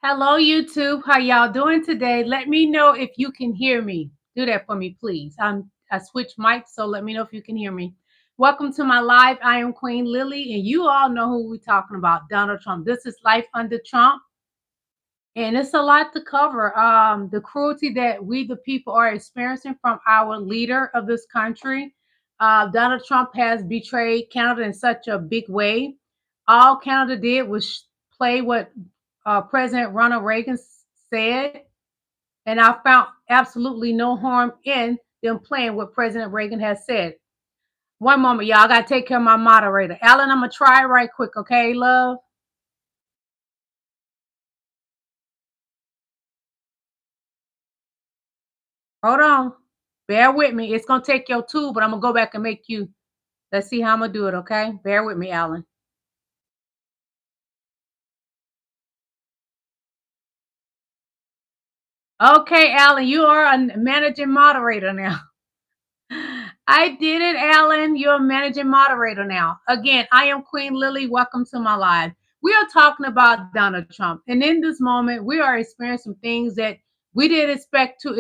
Hello, YouTube. How y'all doing today? Let me know if you can hear me. Do that for me, please. I switched mics, so let me know if you can hear me. Welcome to my live. I am Queen Lillie, and you all know who we're talking about, Donald Trump. This is Life Under Trump, and it's a lot to cover. The cruelty that we, the people, are experiencing from our leader of this country. Donald Trump has betrayed Canada in such a big way. All Canada did was play what President Ronald Reagan said, and I found absolutely no harm in them playing what President Reagan has said. One moment, y'all. I got to take care of my moderator. Alan, I'm going to try it right quick, okay, love? Hold on. Bear with me. It's going to take your two, but I'm going to go back and make you. Let's see how I'm going to do it, okay? Bear with me, Alan. Okay, Alan, you are a managing moderator now. I did it, Alan. You're a managing moderator now. Again, I am Queen Lillie. Welcome to my live. We are talking about Donald Trump. And in this moment, we are experiencing things that we didn't expect to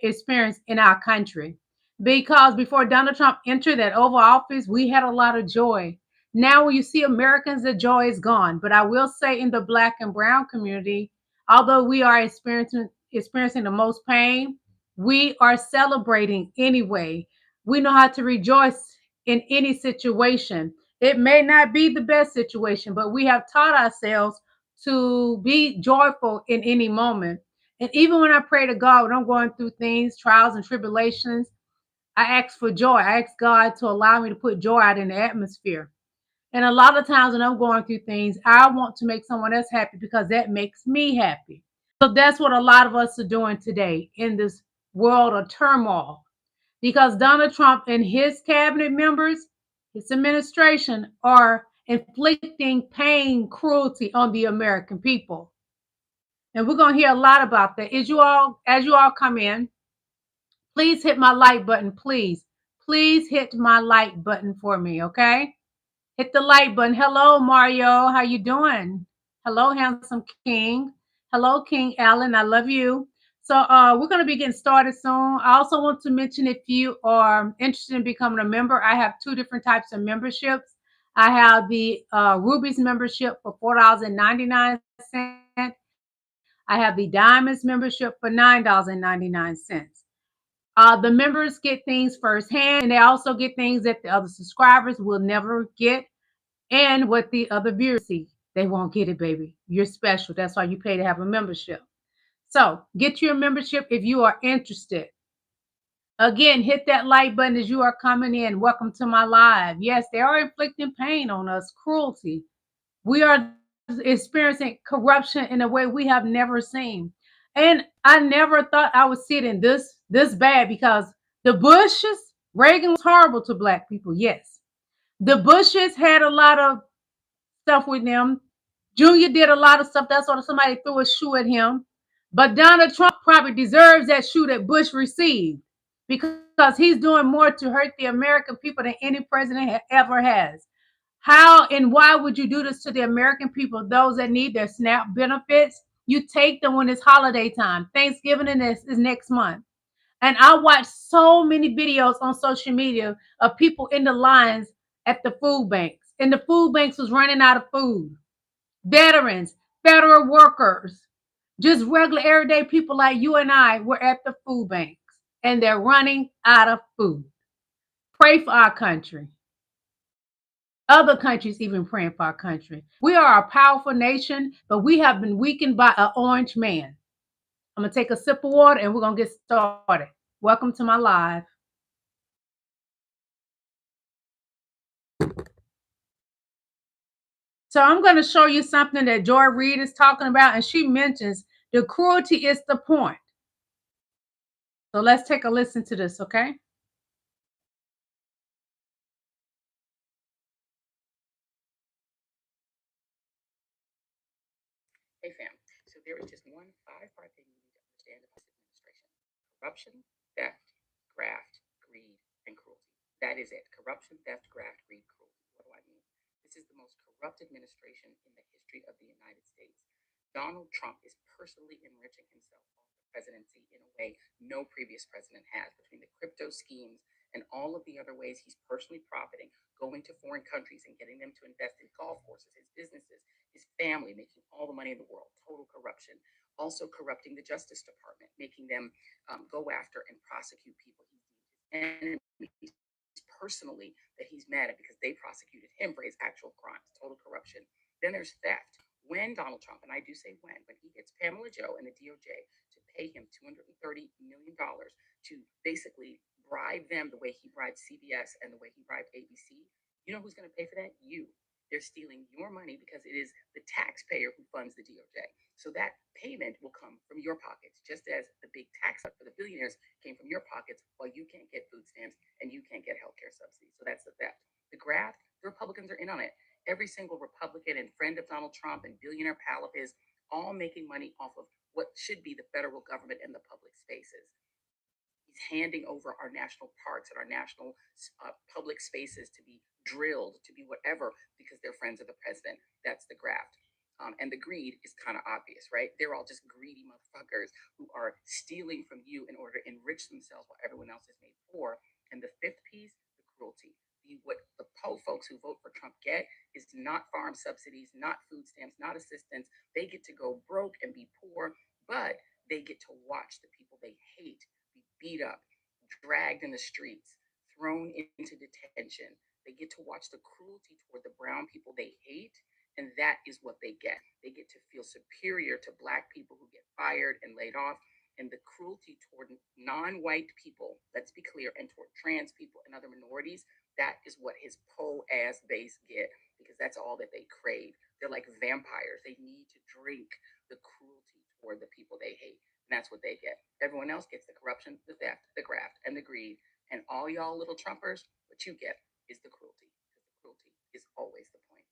experience in our country. Because before Donald Trump entered that Oval Office, we had a lot of joy. Now, when you see Americans, the joy is gone. But I will say, in the Black and Brown community, although we are experiencing the most pain, we are celebrating anyway. We know how to rejoice in any situation. It may not be the best situation, but we have taught ourselves to be joyful in any moment. And even when I pray to God, when I'm going through things, trials and tribulations, I ask for joy. I ask God to allow me to put joy out in the atmosphere. And a lot of times when I'm going through things, I want to make someone else happy because that makes me happy. So that's what a lot of us are doing today in this world of turmoil, because Donald Trump and his cabinet members, his administration, are inflicting pain, cruelty on the American people. And we're going to hear a lot about that. As you all come in, please hit my like button, please. Please hit my like button for me, okay? Hit the like button. Hello, Mario. How you doing? Hello, handsome King. Hello, King Allen. I love you. So we're going to be getting started soon. I also want to mention, if you are interested in becoming a member, I have two different types of memberships. I have the Rubies membership for $4.99. I have the Diamonds membership for $9.99. The members get things firsthand, and they also get things that the other subscribers will never get, and what the other viewers see. They won't get it, baby. You're special. That's why you pay to have a membership. So get your membership if you are interested. Again, hit that like button as you are coming in. Welcome to my live. Yes, they are inflicting pain on us, cruelty. We are experiencing corruption in a way we have never seen. And I never thought I would see it in this bad, because the Bushes, Reagan was horrible to Black people. Yes. The Bushes had a lot of stuff with them. Junior did a lot of stuff. That's why somebody threw a shoe at him. But Donald Trump probably deserves that shoe that Bush received, because he's doing more to hurt the American people than any president ever has. How and why would you do this to the American people, those that need their SNAP benefits? You take them when it's holiday time. Thanksgiving is next month. And I watched so many videos on social media of people in the lines at the food banks. And the food banks was running out of food. Veterans, federal workers, just regular everyday people like you and I were at the food banks, and they're running out of food. Pray for our country. Other countries even praying for our country. We are a powerful nation, but we have been weakened by an orange man. I'm going to take a sip of water and we're going to get started. Welcome to my live. So I'm going to show you something that Joy Reid is talking about, and she mentions the cruelty is the point. So let's take a listen to this, okay? Hey fam, so there is just one five-part thing you need to understand about this administration. Corruption, theft, graft, greed, and cruelty. That is it. Corruption, theft, graft, greed, cruelty. What do I mean? This is the most corrupt administration in the history of the United States. Donald Trump is personally enriching himself off the presidency in a way no previous president has, between the crypto schemes and all of the other ways he's personally profiting, going to foreign countries and getting them to invest in golf courses, his businesses, his family, making all the money in the world, total corruption. Also corrupting the Justice Department, making them go after and prosecute people he deemed his enemies personally, that he's mad at because they prosecuted him for his actual crimes, total corruption. Then there's theft. When Donald Trump, and I do say when he gets Pamela Joe and the DOJ to pay him $230 million to basically bribe them the way he bribed CBS and the way he bribed ABC, you know who's going to pay for that? You. They're stealing your money because it is the taxpayer who funds the DOJ. So that payment will come from your pockets, just as the big tax cut for the billionaires came from your pockets, while you can't get food stamps and you can't get healthcare subsidies. So that's the theft. The graft, the Republicans are in on it. Every single Republican and friend of Donald Trump and billionaire pal of his, all making money off of what should be the federal government and the public spaces. He's handing over our national parks and our national public spaces to be drilled, to be whatever, because they're friends of the president. That's the graft. And the greed is kind of obvious, right? They're all just greedy motherfuckers who are stealing from you in order to enrich themselves while everyone else is made poor. And the fifth piece, the cruelty. What the po folks who vote for Trump get is not farm subsidies, not food stamps, not assistance. They get to go broke and be poor, but they get to watch the people they hate be beat up, dragged in the streets, thrown into detention. They get to watch the cruelty toward the brown people they hate, and that is what they get. They get to feel superior to Black people who get fired and laid off, and the cruelty toward non-white people, let's be clear, and toward trans people and other minorities. That is what his po-ass base get, because that's all that they crave. They're like vampires. They need to drink the cruelty toward the people they hate. And that's what they get. Everyone else gets the corruption, the theft, the graft, and the greed. And all y'all little Trumpers, what you get is the cruelty. Because the cruelty is always the point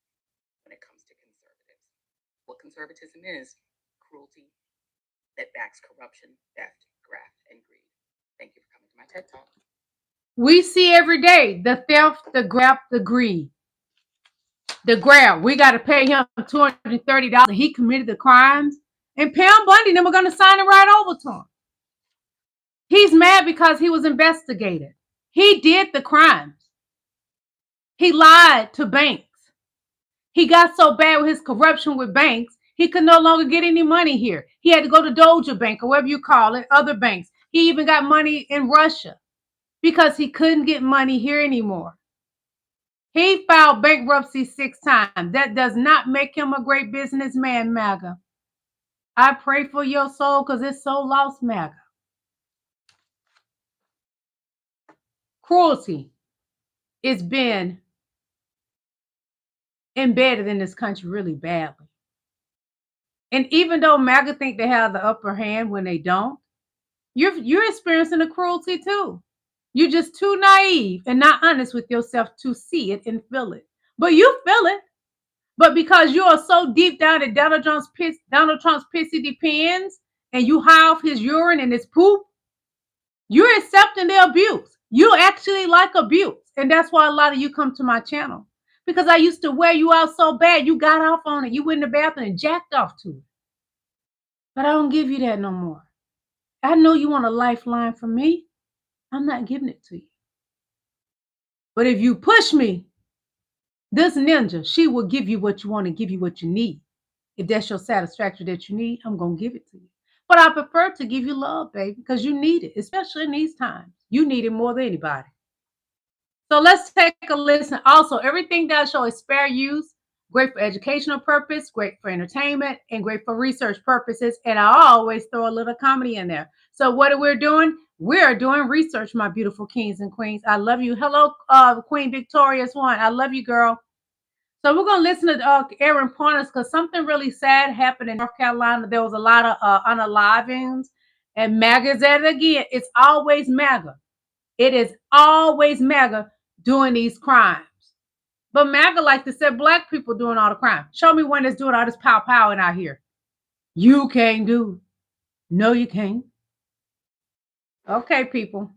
when it comes to conservatives. What conservatism is, cruelty that backs corruption, theft, graft, and greed. Thank you for coming to my TED Talk. We see every day the theft, the graft, the greed. The grab. We got to pay him $230 and he committed the crimes. And Pam Bundy, then we're going to sign it right over to him. He's mad because he was investigated. He did the crimes. He lied to banks. He got so bad with his corruption with banks, he could no longer get any money here. He had to go to Doja Bank or whatever you call it, other banks. He even got money in Russia because he couldn't get money here anymore. He filed bankruptcy 6 times. That does not make him a great businessman, MAGA. I pray for your soul because it's so lost, MAGA. Cruelty has been embedded in this country really badly. And even though MAGA think they have the upper hand when they don't, you're experiencing the cruelty too. You're just too naive and not honest with yourself to see it and feel it. But you feel it. But because you are so deep down in Donald Trump's pissy depends, and you high off his urine and his poop, you're accepting the abuse. You actually like abuse. And that's why a lot of you come to my channel. Because I used to wear you out so bad, you got off on it. You went in the bathroom and jacked off to it. But I don't give you that no more. I know you want a lifeline from me. I'm not giving it to you. But if you push me, this ninja, she will give you what you want and give you what you need. If that's your satisfaction that you need, I'm going to give it to you. But I prefer to give you love, baby, because you need it, especially in these times. You need it more than anybody. So let's take a listen. Also, everything that I show is fair use, great for educational purpose, great for entertainment, and great for research purposes. And I always throw a little comedy in there. So what are we doing? We're doing research, my beautiful kings and queens. I love you. Hello, Queen Victorious One. I love you, girl. So we're going to listen to Aaron Partners because something really sad happened in North Carolina. There was a lot of unalivings, and MAGA is at it again. It's always MAGA. It is always MAGA doing these crimes. But MAGA like to say Black people doing all the crime. Show me one that's doing all this pow in out here. You can't do it. No, you can't. Okay, people.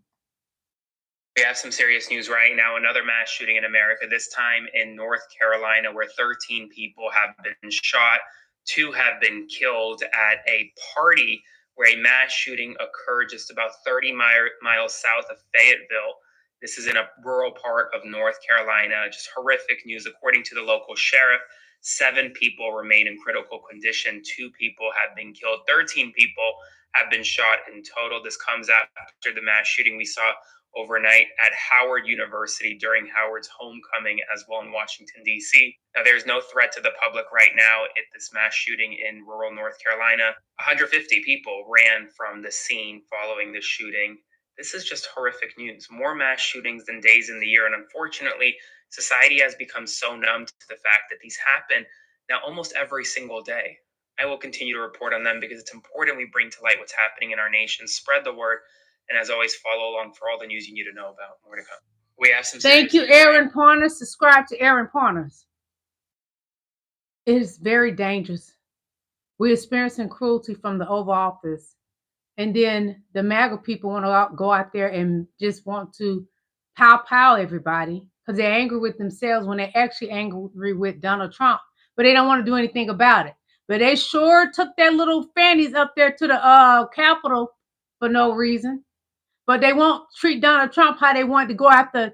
We have some serious news right now. Another mass shooting in America, this time in North Carolina, where 13 people have been shot. 2 have been killed at a party where a mass shooting occurred just about 30 miles south of Fayetteville. This is in a rural part of North Carolina. Just horrific news. According to the local sheriff, 7 people remain in critical condition. 2 people have been killed. 13 people have been shot in total. This comes after the mass shooting we saw overnight at Howard University during Howard's homecoming as well in Washington, D.C. Now, there's no threat to the public right now at this mass shooting in rural North Carolina. 150 people ran from the scene following the shooting. This is just horrific news. More mass shootings than days in the year. And unfortunately, society has become so numb to the fact that these happen now almost every single day. I will continue to report on them because it's important we bring to light what's happening in our nation, spread the word, and as always, follow along for all the news you need to know about. More to come. We have some. Thank you, Aaron Partners. Subscribe to Aaron Partners. It is very dangerous. We're experiencing cruelty from the Oval Office. And then the MAGA people want to go out there and just want to pow everybody because they're angry with themselves when they're actually angry with Donald Trump. But they don't want to do anything about it. But they sure took their little fannies up there to the Capitol for no reason. But they won't treat Donald Trump how they want to go after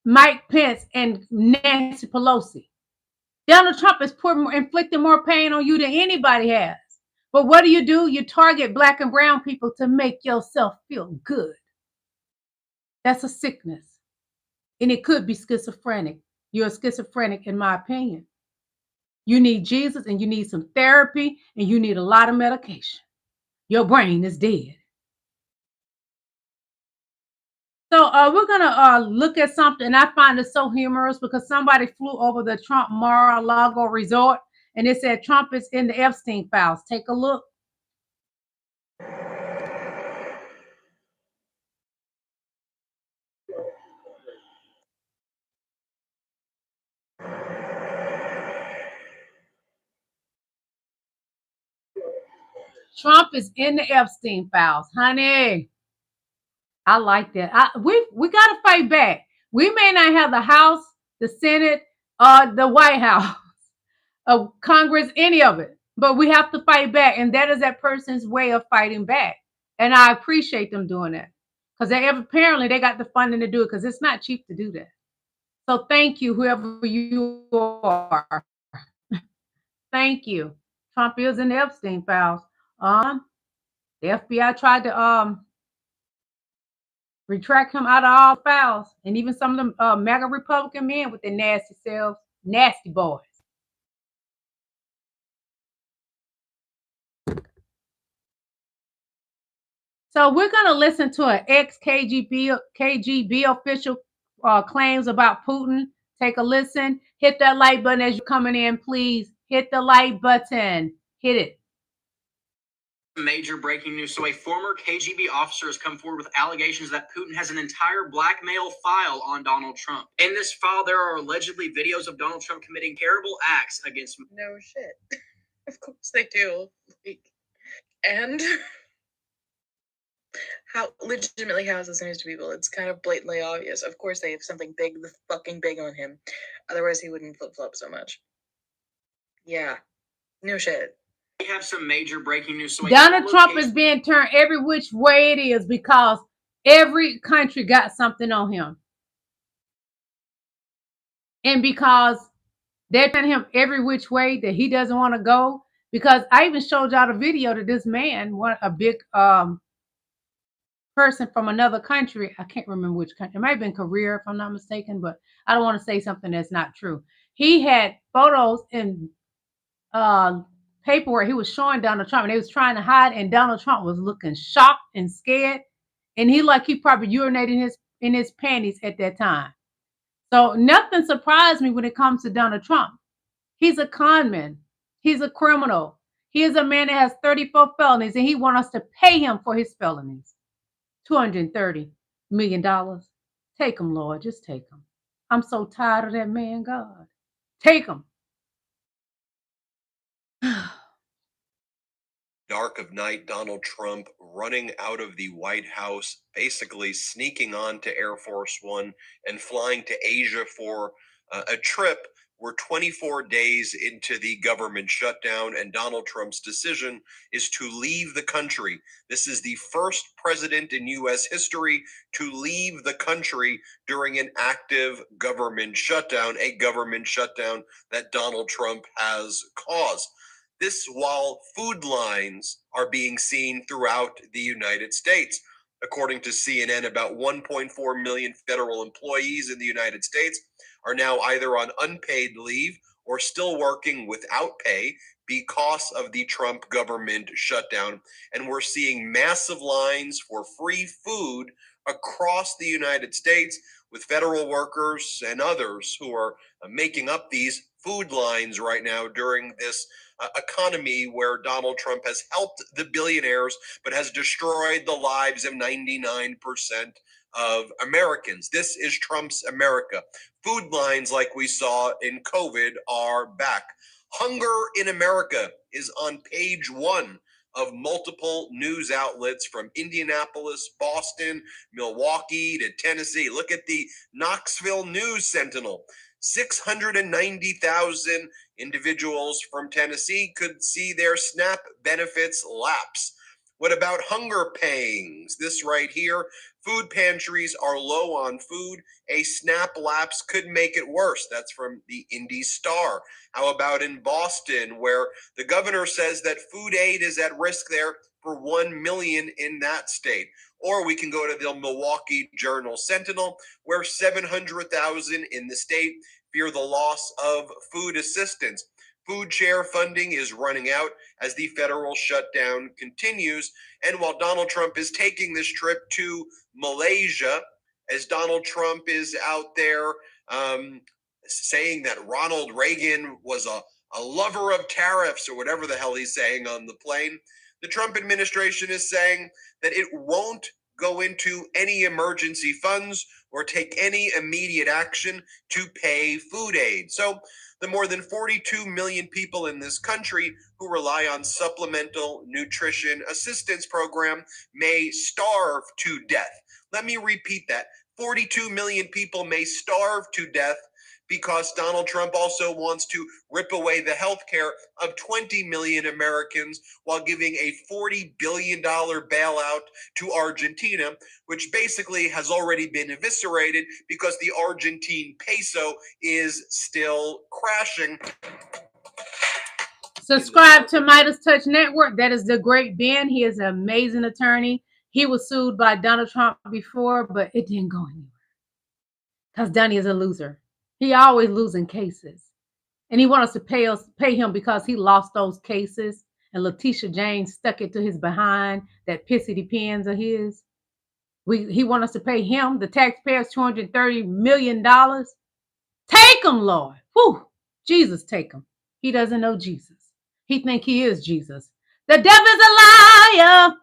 Mike Pence and Nancy Pelosi. Donald Trump is inflicting more pain on you than anybody has. But what do? You target black and brown people to make yourself feel good. That's a sickness. And it could be schizophrenic. You're a schizophrenic, in my opinion. You need Jesus and you need some therapy and you need a lot of medication. Your brain is dead. So we're going to look at something, and I find it so humorous because somebody flew over the Trump Mar-a-Lago resort, and it said Trump is in the Epstein files. Take a look. Trump is in the Epstein files, honey. I like that. We got to fight back. We may not have the House, the Senate, the White House, Congress, any of it, but we have to fight back, and that is that person's way of fighting back. And I appreciate them doing that because apparently they got the funding to do it because it's not cheap to do that. So thank you, whoever you are. Thank you. Trump is in the Epstein files. The FBI tried to retract him out of all files, and even some of them MAGA Republican men with their nasty selves, nasty boys. So we're going to listen to an ex-KGB official claims about Putin. Take a listen. Hit that like button as you're coming in, please. Hit the like button. Hit it. Major breaking news. So a former KGB officer has come forward with allegations that Putin has an entire blackmail file on Donald Trump. In this file, there are allegedly videos of Donald Trump committing terrible acts against... No shit. Of course they do. And how legitimately how is this news to people? It's kind of blatantly obvious. Of course they have something big, the fucking big on him. Otherwise he wouldn't flip-flop so much. Yeah. No shit. We have some major breaking news. So Donald Trump is being turned every which way it is because every country got something on him. And because they're telling him every which way that he doesn't want to go. Because I even showed y'all the video that this man, a big person from another country, I can't remember which country, it might have been Korea if I'm not mistaken, but I don't want to say something that's not true. He had photos and paperwork he was showing Donald Trump, and they was trying to hide, and Donald Trump was looking shocked and scared, and he probably urinated in his panties at that time. So nothing surprised me when it comes to Donald Trump. He's a con man. He's a criminal. He is a man that has 34 felonies, and he wants us to pay him for his felonies. $230 million. Take him, Lord. Just take him. I'm so tired of that man, God. Take him. Dark of night, Donald Trump running out of the White House, basically sneaking on to Air Force One and flying to Asia for a trip We're 24 days into the government shutdown, and Donald Trump's decision is to leave the country. This is the first president in U.S. history to leave the country during an active government shutdown, a government shutdown that Donald Trump has caused. This while food lines are being seen throughout the United States. According to CNN, about 1.4 million federal employees in the United States are now either on unpaid leave or still working without pay because of the Trump government shutdown. And we're seeing massive lines for free food across the United States, with federal workers and others who are making up these food lines right now during this economy where Donald Trump has helped the billionaires but has destroyed the lives of 99% of Americans. This is Trump's America. Food lines like we saw in COVID are back. Hunger in America is on page 1 of multiple news outlets from Indianapolis, Boston, Milwaukee to Tennessee. Look at the Knoxville News Sentinel. 690,000 individuals from Tennessee could see their SNAP benefits lapse. What about hunger pangs? This right here, food pantries are low on food. A SNAP lapse could make it worse. That's from the Indy Star. How about in Boston, where the governor says that food aid is at risk there for 1 million in that state? Or we can go to the Milwaukee Journal Sentinel, where 700,000 in the state fear the loss of food assistance. Food share funding is running out as the federal shutdown continues. And while Donald Trump is taking this trip to Malaysia, as Donald Trump is out there saying that Ronald Reagan was a lover of tariffs or whatever the hell he's saying on the plane, the Trump administration is saying that it won't go into any emergency funds or take any immediate action to pay food aid. So the more than 42 million people in this country who rely on supplemental nutrition assistance program may starve to death. Let me repeat that. 42 million people may starve to death because Donald Trump also wants to rip away the health care of 20 million Americans while giving a $40 billion bailout to Argentina, which basically has already been eviscerated because the Argentine peso is still crashing. Subscribe to Midas Touch Network. That is the great Ben. He is an amazing attorney. He was sued by Donald Trump before, but it didn't go anywhere because Donnie is a loser. He always losing cases. And he wants us to pay him because he lost those cases. And Letitia James stuck it to his behind, that pissy depends of his. He wants us to pay him, the taxpayers, $230 million. Take him, Lord. Whew. Jesus, take him. He doesn't know Jesus. He think he is Jesus. The devil's a liar.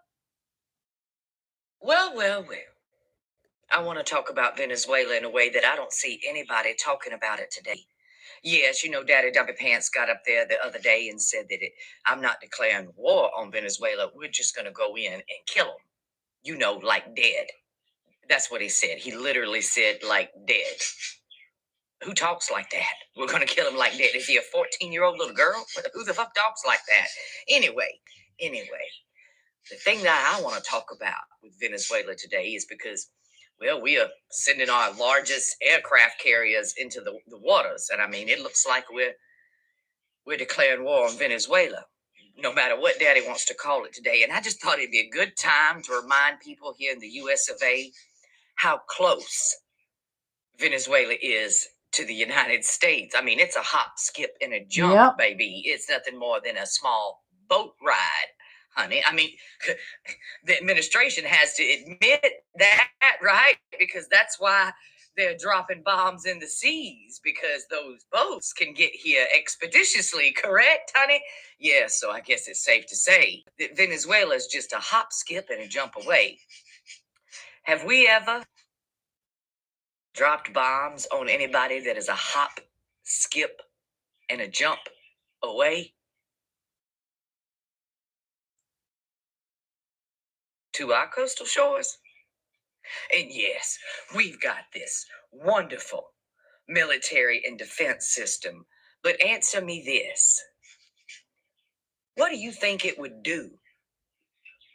Well. I want to talk about Venezuela in a way that I don't see anybody talking about it today. Yes, Daddy Dumpy Pants got up there the other day and said that I'm not declaring war on Venezuela. We're just going to go in and kill them, like dead. That's what he said. He literally said, like dead. Who talks like that? We're going to kill him like dead. Is he a 14-year-old little girl? Who the fuck talks like that? Anyway, the thing that I want to talk about with Venezuela today is because, well, we are sending our largest aircraft carriers into the waters. And I mean, it looks like we're declaring war on Venezuela, no matter what Daddy wants to call it today. And I just thought it'd be a good time to remind people here in the US of A how close Venezuela is to the United States. I mean, it's a hop, skip, and a jump, baby. It's nothing more than a small boat ride, honey. I mean, the administration has to admit that, right? Because that's why they're dropping bombs in the seas, because those boats can get here expeditiously, correct, honey? Yeah, so I guess it's safe to say that Venezuela is just a hop, skip, and a jump away. Have we ever dropped bombs on anybody that is a hop, skip, and a jump away to our coastal shores? And yes, we've got this wonderful military and defense system. But answer me this. What do you think it would do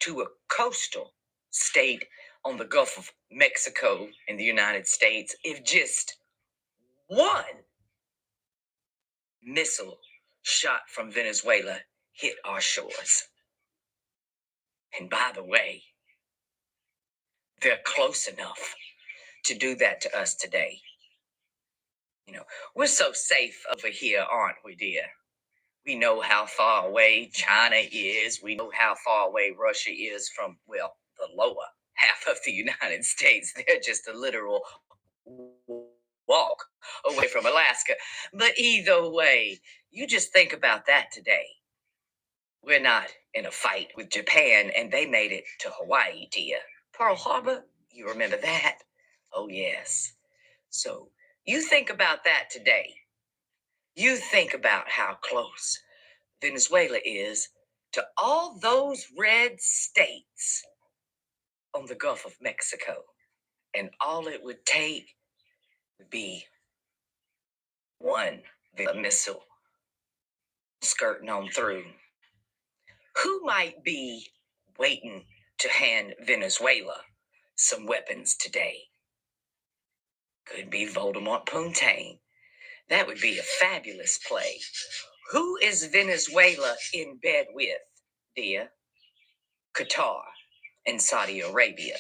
to a coastal state on the Gulf of Mexico in the United States if just one missile shot from Venezuela hit our shores? And by the way, they're close enough to do that to us today. You know, we're so safe over here, aren't we, dear? We know how far away China is. We know how far away Russia is from, well, the lower half of the United States. They're just a literal walk away from Alaska. But either way, you just think about that today. We're not in a fight with Japan, and they made it to Hawaii, dear. Pearl Harbor, you remember that? Oh, yes. So you think about that today. You think about how close Venezuela is to all those red states on the Gulf of Mexico. And all it would take would be one missile skirting on through. Who might be waiting to hand Venezuela some weapons today? Could be Voldemort Puntain. That would be a fabulous play. Who is Venezuela in bed with, dear? Qatar and Saudi Arabia.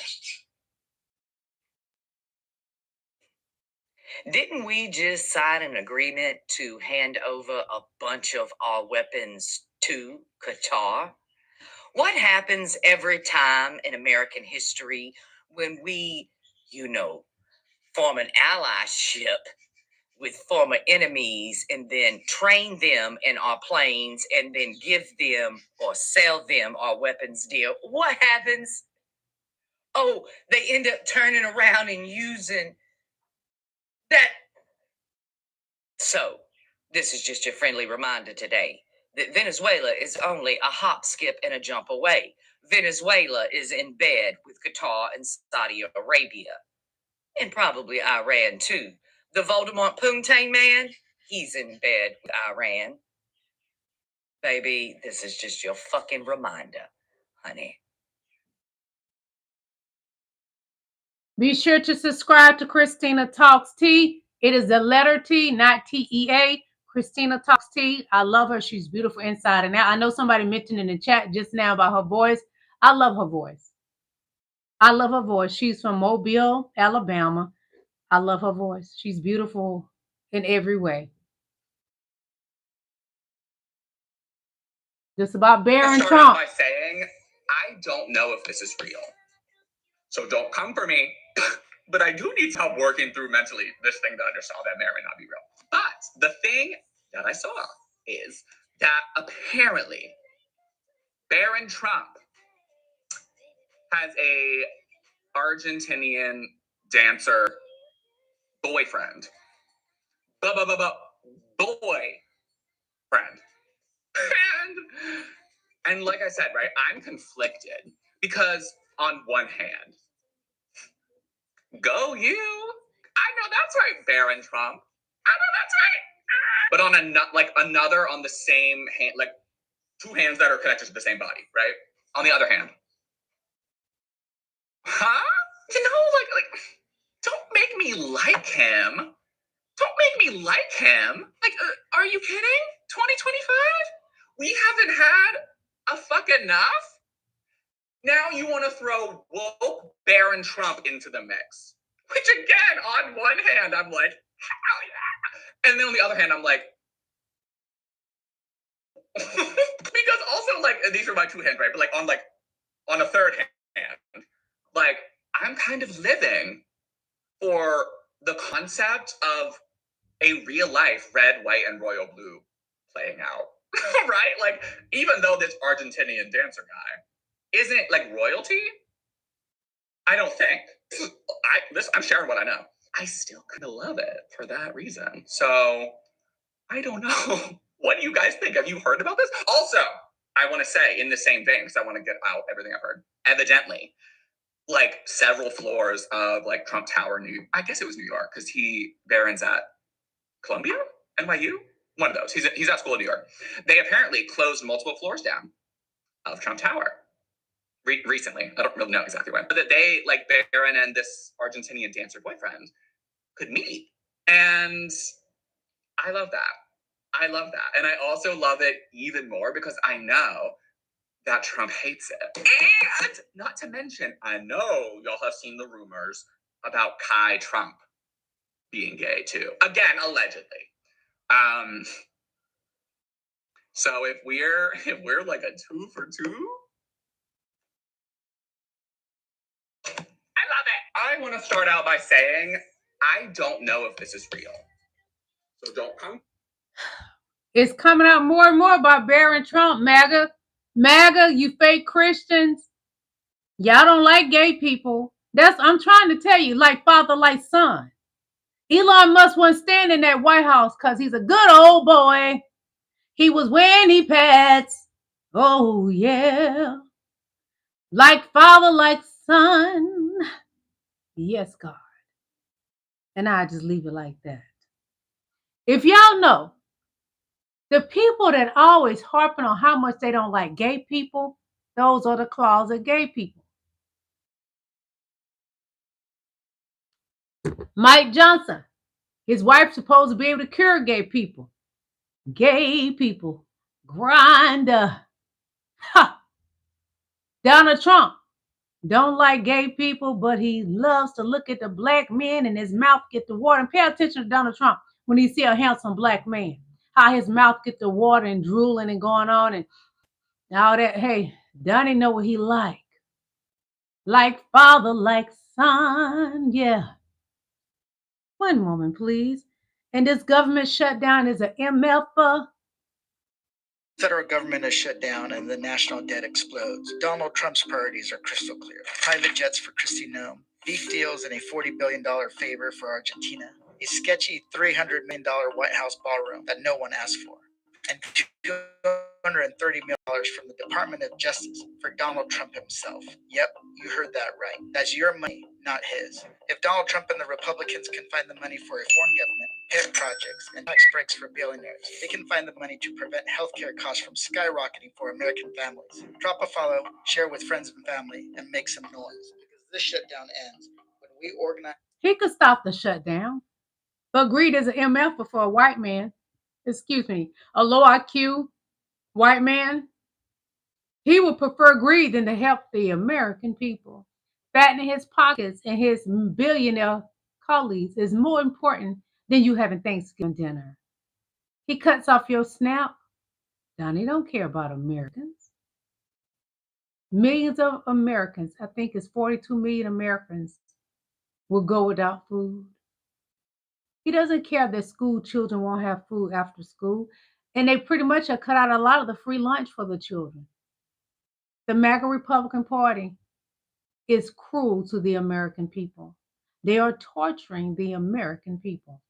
Didn't we just sign an agreement to hand over a bunch of our weapons to Qatar? What happens every time in American history when we, form an allyship with former enemies and then train them in our planes and then give them or sell them our weapons, dear? What happens? Oh, they end up turning around and using that. So, this is just your friendly reminder today that Venezuela is only a hop, skip, and a jump away. Venezuela is in bed with Qatar and Saudi Arabia, and probably Iran too. The Voldemort Puntain man, he's in bed with Iran. Baby, this is just your fucking reminder, honey. Be sure to subscribe to Christina Talks Tea. It is the letter T, not TEA. Christina Talks Tea. I love her. She's beautiful inside and out. I know somebody mentioned in the chat just now about her voice. I love her voice. I love her voice. She's from Mobile, Alabama. I love her voice. She's beautiful in every way. Just about Barron Trump. By saying, I don't know if this is real. So don't come for me. But I do need help working through mentally this thing that I just saw that may or may not be real. But the thing that I saw is that apparently Barron Trump has a Argentinian dancer boyfriend. Boyfriend. And like I said, right, I'm conflicted because on one hand, go you. I know that's right, Barron Trump. I know that's right. But on another on the same hand, like two hands that are connected to the same body, right? On the other hand, huh? Like, don't make me like him. Don't make me like him. Like, are you kidding? 2025? We haven't had a fuck enough? Now you want to throw woke Barron Trump into the mix. Which again, on one hand, I'm like, hell yeah. And then on the other hand, I'm like, because also like, these are my two hands, right? But on a third hand, like, I'm kind of living for the concept of a real life red, white, and royal blue playing out, right? Like, even though this Argentinian dancer guy isn't like royalty, I don't think. I'm sharing what I know. I still kind of love it for that reason. So I don't know. What do you guys think? Have you heard about this? Also, I want to say in the same vein, because I want to get out everything I've heard. Evidently, like several floors of like Trump Tower, I guess it was New York, because Barron's at Columbia? NYU? One of those. He's at school in New York. They apparently closed multiple floors down of Trump Tower recently. I don't really know exactly when, but that they, like, Barron and this Argentinian dancer boyfriend could meet. And I love that. I love that. And I also love it even more because I know that Trump hates it. And not to mention, I know y'all have seen the rumors about Kai Trump being gay too. Again, allegedly. So if we're like a 2 for 2, I love it. I want to start out by saying I don't know if this is real. So don't come. It's coming out more and more about Barron Trump, MAGA. MAGA, you fake Christians. Y'all don't like gay people. I'm trying to tell you, like father, like son. Elon Musk wasn't standing in that White House because he's a good old boy. He was wearing knee pads. Oh, yeah. Like father, like son. Yes, God. And I just leave it like that. If y'all know, the people that always harping on how much they don't like gay people, those are the closet gay people. Mike Johnson, his wife's supposed to be able to cure gay people. Gay people. Grinder. Ha! Donald Trump don't like gay people, but he loves to look at the black men and his mouth get the water. And pay attention to Donald Trump when he see a handsome black man. How his mouth get the water and drooling and going on and all that. Hey, Donnie know what he like. Like father, like son. Yeah. One moment, please. And this government shutdown is an MF. Federal government is shut down and the national debt explodes. Donald Trump's priorities are crystal clear. Private jets for Kristi Noem, beef deals and a $40 billion favor for Argentina, a sketchy $300 million White House ballroom that no one asked for, and $230 million from the Department of Justice for Donald Trump himself. Yep, you heard that right. That's your money, not his. If Donald Trump and the Republicans can find the money for a foreign government, pet projects, and tax breaks for billionaires, they can find the money to prevent healthcare costs from skyrocketing for American families. Drop a follow, share with friends and family, and make some noise. Because this shutdown ends when we organize. He could stop the shutdown. But greed is an MF for a white man. Excuse me, a low IQ white man. He would prefer greed than to help the American people. Fattening his pockets and his billionaire colleagues is more important than you having Thanksgiving dinner. He cuts off your SNAP. Donnie don't care about Americans. Millions of Americans, I think it's 42 million Americans, will go without food. He doesn't care that school children won't have food after school. And they pretty much have cut out a lot of the free lunch for the children. The MAGA Republican Party is cruel to the American people. They are torturing the American people.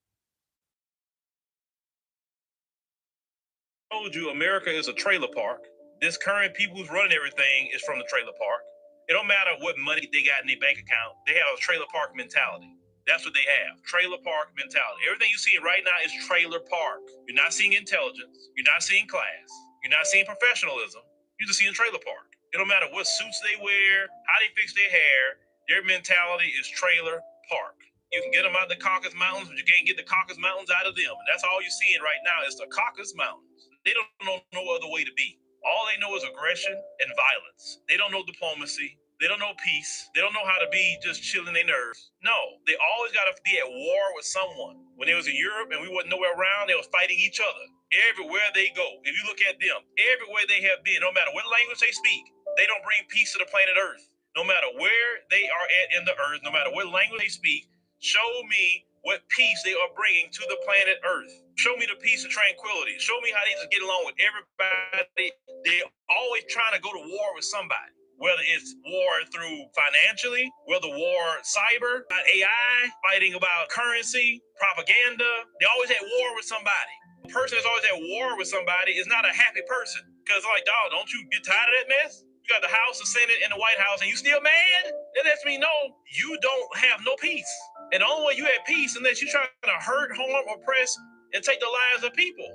I told you America is a trailer park. This current people who's running everything is from the trailer park. It don't matter what money they got in their bank account. They have a trailer park mentality. That's what they have. Trailer park mentality. Everything you see right now is trailer park. You're not seeing intelligence. You're not seeing class. You're not seeing professionalism. You're just seeing trailer park. It don't matter what suits they wear, how they fix their hair. Their mentality is trailer park. You can get them out of the Caucasus Mountains, but you can't get the Caucasus Mountains out of them. And that's all you're seeing right now is the Caucasus Mountains. They don't know no other way to be. All they know is aggression and violence. They don't know diplomacy. They don't know peace. They don't know how to be just chilling their nerves. No, they always got to be at war with someone. When they was in Europe and we wasn't nowhere around, they was fighting each other. Everywhere they go, if you look at them, everywhere they have been, no matter what language they speak, they don't bring peace to the planet Earth. No matter where they are at in the earth, no matter what language they speak, show me what peace they are bringing to the planet Earth. Show me the peace and tranquility. Show me how they just get along with everybody. They're always trying to go to war with somebody. Whether it's war through financially, whether war cyber, AI, fighting about currency, propaganda, they always at war with somebody. The person that's always at war with somebody is not a happy person. Because like, dog, don't you get tired of that mess? You got the House, the Senate, and the White House, and you still mad? That lets me know you don't have no peace. And the only way you have peace unless you're trying to hurt, harm, oppress and take the lives of people.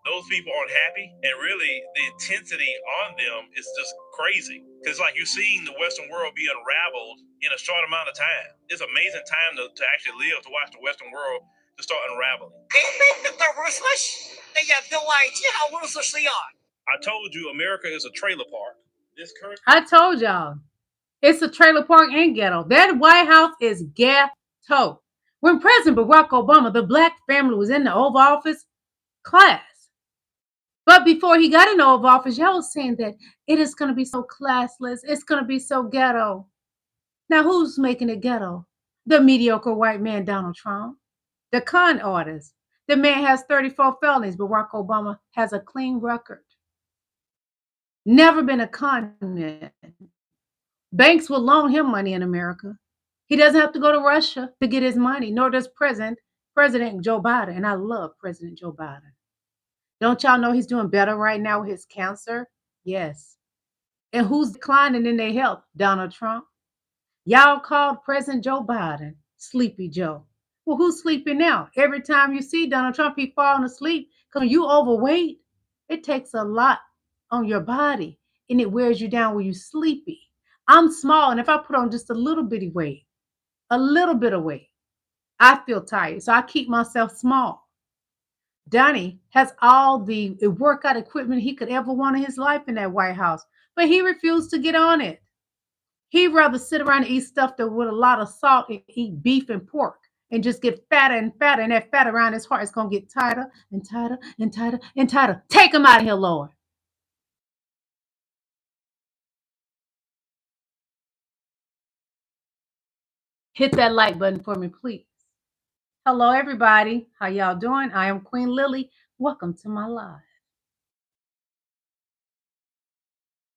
Those people aren't happy, and really the intensity on them is just crazy. Because like you're seeing the Western world be unraveled in a short amount of time. It's an amazing time to actually live, to watch the Western world to start unraveling. They think that they're ruthless. They have no idea how ruthless they are. I told you America is a trailer park. This current I told y'all. It's a trailer park and ghetto. That White House is ghetto. When President Barack Obama, the black family was in the Oval Office, class. But before he got in the Oval Office, y'all was saying that it is going to be so classless. It's going to be so ghetto. Now, who's making it ghetto? The mediocre white man, Donald Trump. The con artist. The man has 34 felonies. Barack Obama has a clean record. Never been a con man. Banks will loan him money in America. He doesn't have to go to Russia to get his money, nor does President Joe Biden. And I love President Joe Biden. Don't y'all know he's doing better right now with his cancer? Yes. And who's declining in their health? Donald Trump. Y'all called President Joe Biden Sleepy Joe. Well, who's sleeping now? Every time you see Donald Trump, he's falling asleep because you overweight. It takes a lot on your body, and it wears you down when you're sleepy. I'm small, and if I put on just a little bitty weight, a little bit of weight, I feel tired, so I keep myself small. Donnie has all the workout equipment he could ever want in his life in that White House, but he refused to get on it. He'd rather sit around and eat stuff that with a lot of salt and eat beef and pork and just get fatter and fatter, and that fat around his heart is going to get tighter and tighter and tighter and tighter. Take him out of here, Lord. Hit that like button for me, please. Hello, everybody. How y'all doing? I am Queen Lillie. Welcome to my live.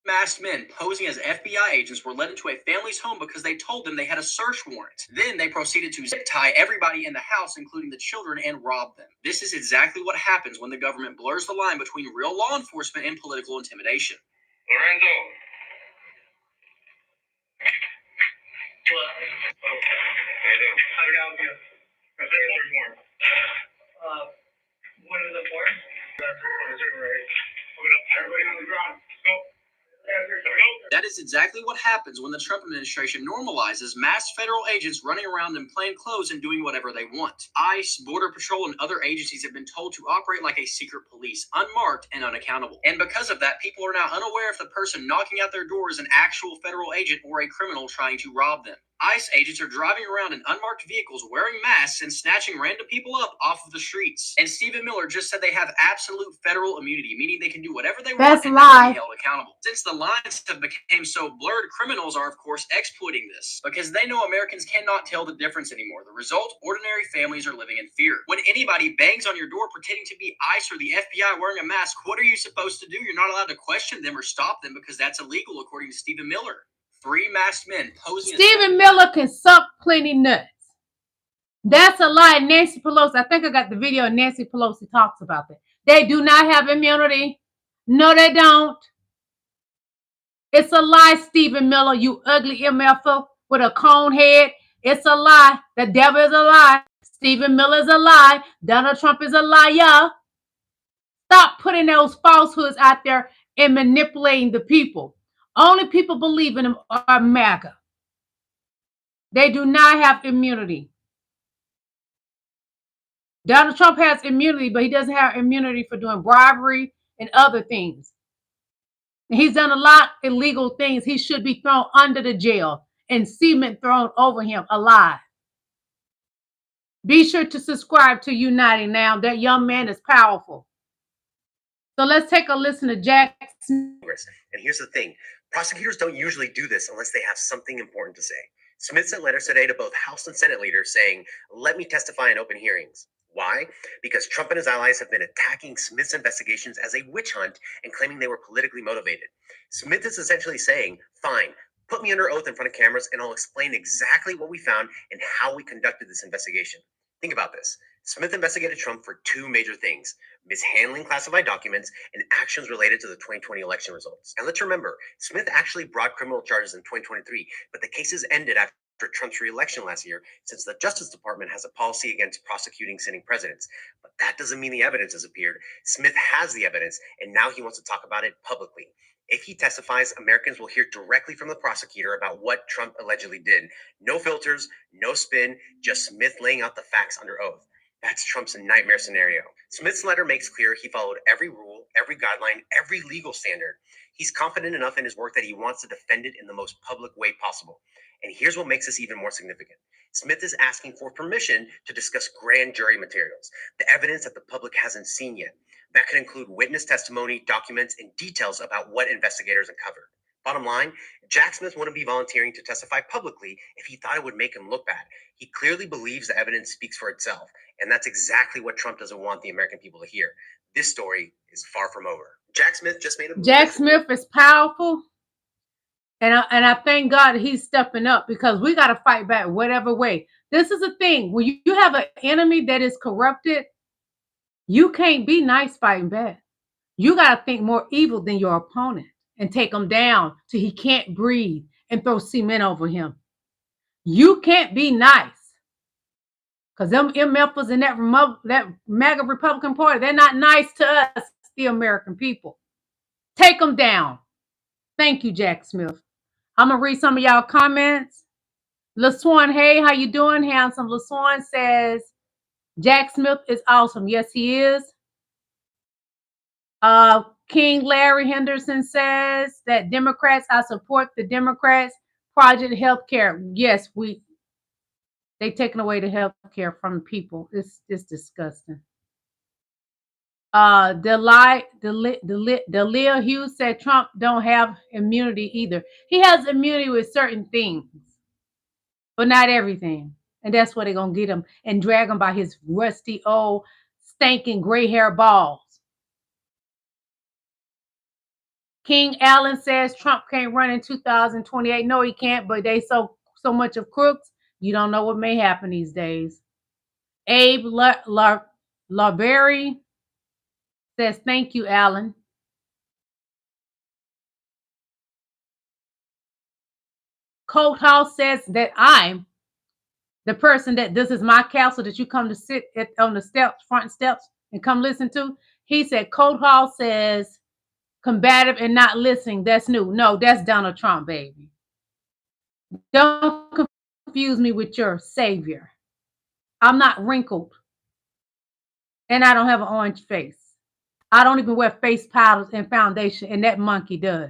Masked men posing as FBI agents were led into a family's home because they told them they had a search warrant. Then they proceeded to zip tie everybody in the house, including the children, and rob them. This is exactly what happens when the government blurs the line between real law enforcement and political intimidation. Lorenzo. One of the four? Everybody on the ground. Go. That is exactly what happens when the Trump administration normalizes masked federal agents running around in plain clothes and doing whatever they want. ICE, Border Patrol, and other agencies have been told to operate like a secret police, unmarked and unaccountable. And because of that, people are now unaware if the person knocking at their door is an actual federal agent or a criminal trying to rob them. ICE agents are driving around in unmarked vehicles wearing masks and snatching random people up off of the streets. And Stephen Miller just said they have absolute federal immunity, meaning they can do whatever they want and never be held accountable. Since the lines have become so blurred, criminals are, of course, exploiting this because they know Americans cannot tell the difference anymore. The result, ordinary families are living in fear. When anybody bangs on your door pretending to be ICE or the FBI wearing a mask, what are you supposed to do? You're not allowed to question them or stop them because that's illegal, according to Stephen Miller. 3 masked men posing. Stephen Miller can suck plenty nuts. That's a lie. Nancy Pelosi, I think I got the video, and Nancy Pelosi talks about that. They do not have immunity. No, they don't. It's a lie, Stephen Miller, you ugly MFer with a cone head. It's a lie. The devil is a lie. Stephen Miller is a lie. Donald Trump is a liar. Stop putting those falsehoods out there and manipulating the people. Only people believe in them are MAGA. They do not have immunity. Donald Trump has immunity, but he doesn't have immunity for doing bribery and other things. He's done a lot of illegal things. He should be thrown under the jail and cement thrown over him alive. Be sure to subscribe to Uniting Now. That young man is powerful. So let's take a listen to Jackson. And here's the thing. Prosecutors don't usually do this unless they have something important to say. Smith sent letters today to both House and Senate leaders saying, let me testify in open hearings. Why? Because Trump and his allies have been attacking Smith's investigations as a witch hunt and claiming they were politically motivated. Smith is essentially saying, fine, put me under oath in front of cameras and I'll explain exactly what we found and how we conducted this investigation. Think about this. Smith investigated Trump for 2 major things: mishandling classified documents and actions related to the 2020 election results. And let's remember, Smith actually brought criminal charges in 2023, but the cases ended after after Trump's re-election last year, since the Justice Department has a policy against prosecuting sitting presidents. But that doesn't mean the evidence has appeared. Smith has the evidence, and now he wants to talk about it publicly. If he testifies, Americans will hear directly from the prosecutor about what Trump allegedly did. No filters, no spin, just Smith laying out the facts under oath. That's Trump's nightmare scenario. Smith's letter makes clear he followed every rule, every guideline, every legal standard. He's confident enough in his work that he wants to defend it in the most public way possible. And here's what makes this even more significant. Smith is asking for permission to discuss grand jury materials, the evidence that the public hasn't seen yet. That could include witness testimony, documents, and details about what investigators uncovered. Bottom line, Jack Smith wouldn't be volunteering to testify publicly if he thought it would make him look bad. He clearly believes the evidence speaks for itself, and that's exactly what Trump doesn't want the American people to hear. This story is far from over. Jack Smith just made a move. Jack Smith is powerful. And I thank God that he's stepping up, because we got to fight back whatever way. This is the thing. When you have an enemy that is corrupted, you can't be nice fighting back. You got to think more evil than your opponent and take him down till he can't breathe and throw cement over him. You can't be nice. Because them MFers and that MAGA Republican Party, they're not nice to us, the American people. Take them down. Thank you, Jack Smith. I'm going to read some of y'all comments. LaSwan, hey, how you doing, handsome? LaSwan says, Jack Smith is awesome. Yes, he is. King Larry Henderson says that Democrats, I support the Democrats. Project Healthcare. Yes, they taking away the health care from people. It's disgusting. Delia Hughes said Trump don't have immunity either. He has immunity with certain things, but not everything. And that's where they're going to get him and drag him by his rusty, old, stinking gray hair balls. King Allen says Trump can't run in 2028. No, he can't, but they so much of crooks. You don't know what may happen these days. Abe LaBerry says, thank you, Alan. Colt House says that I'm the person that this is my castle that you come to sit on the steps, front steps, and come listen to. He said, Colt House says, combative and not listening. That's new. No, that's Donald Trump, baby. Don't confuse me with your savior. I'm not wrinkled. And I don't have an orange face. I don't even wear face powders and foundation, and that monkey does.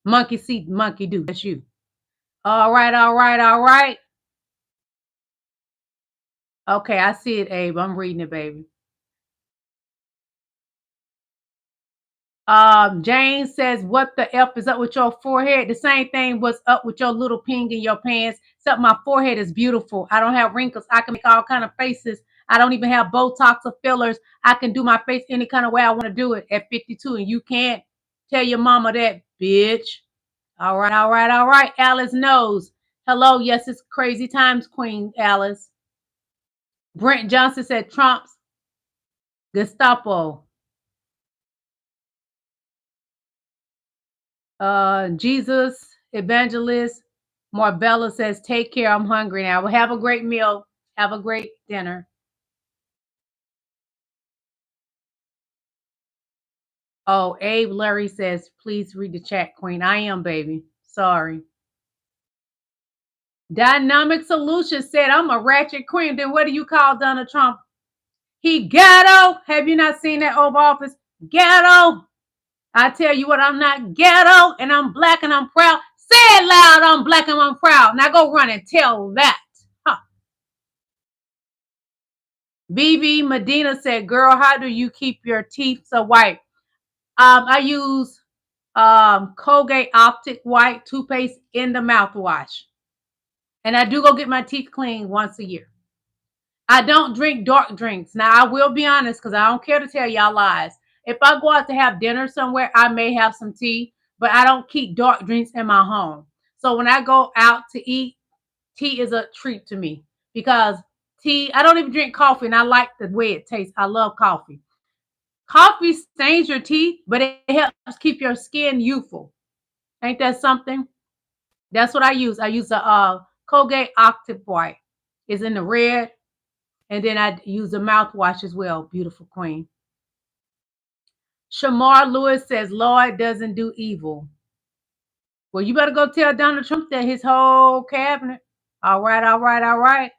Monkey see, monkey do. That's you. All right, all right, all right. Okay, I see it, Abe. I'm reading it, baby. Jane says, what the F is up with your forehead? The same thing was up with your little ping in your pants, except my forehead is beautiful. I don't have wrinkles. I can make all kind of faces. I don't even have Botox or fillers. I can do my face any kind of way I want to do it at 52, and you can't tell your mama that, bitch. All right, all right, all right. Alice knows. Hello, yes, it's crazy times, Queen Alice. Brent Johnson said Trump's Gestapo. Jesus Evangelist Marbella says, take care. I'm hungry now. Well, have a great meal. Have a great dinner. Oh, Abe Larry says, please read the chat, Queen. I am, baby. Sorry. Dynamic Solution said, I'm a ratchet queen. Then what do you call Donald Trump? He ghetto. Have you not seen that Oval Office? Ghetto. I tell you what, I'm not ghetto, and I'm black and I'm proud. Say it loud, I'm black and I'm proud. Now go run and tell that. Huh. Vivi Medina said, girl, how do you keep your teeth so white? I use Colgate Optic White toothpaste in the mouthwash. And I do go get my teeth cleaned once a year. I don't drink dark drinks. Now, I will be honest, because I don't care to tell y'all lies. If I go out to have dinner somewhere, I may have some tea, but I don't keep dark drinks in my home. So when I go out to eat, tea is a treat to me, because tea, I don't even drink coffee, and I like the way it tastes. I love coffee. Coffee stains your teeth, but it helps keep your skin youthful. Ain't that something? That's what I use. I use a Colgate Octave White is in the red. And then I use a mouthwash as well. Beautiful queen. Shamar Lewis says, Lord doesn't do evil. Well, you better go tell Donald Trump that his whole cabinet. All right, all right, all right.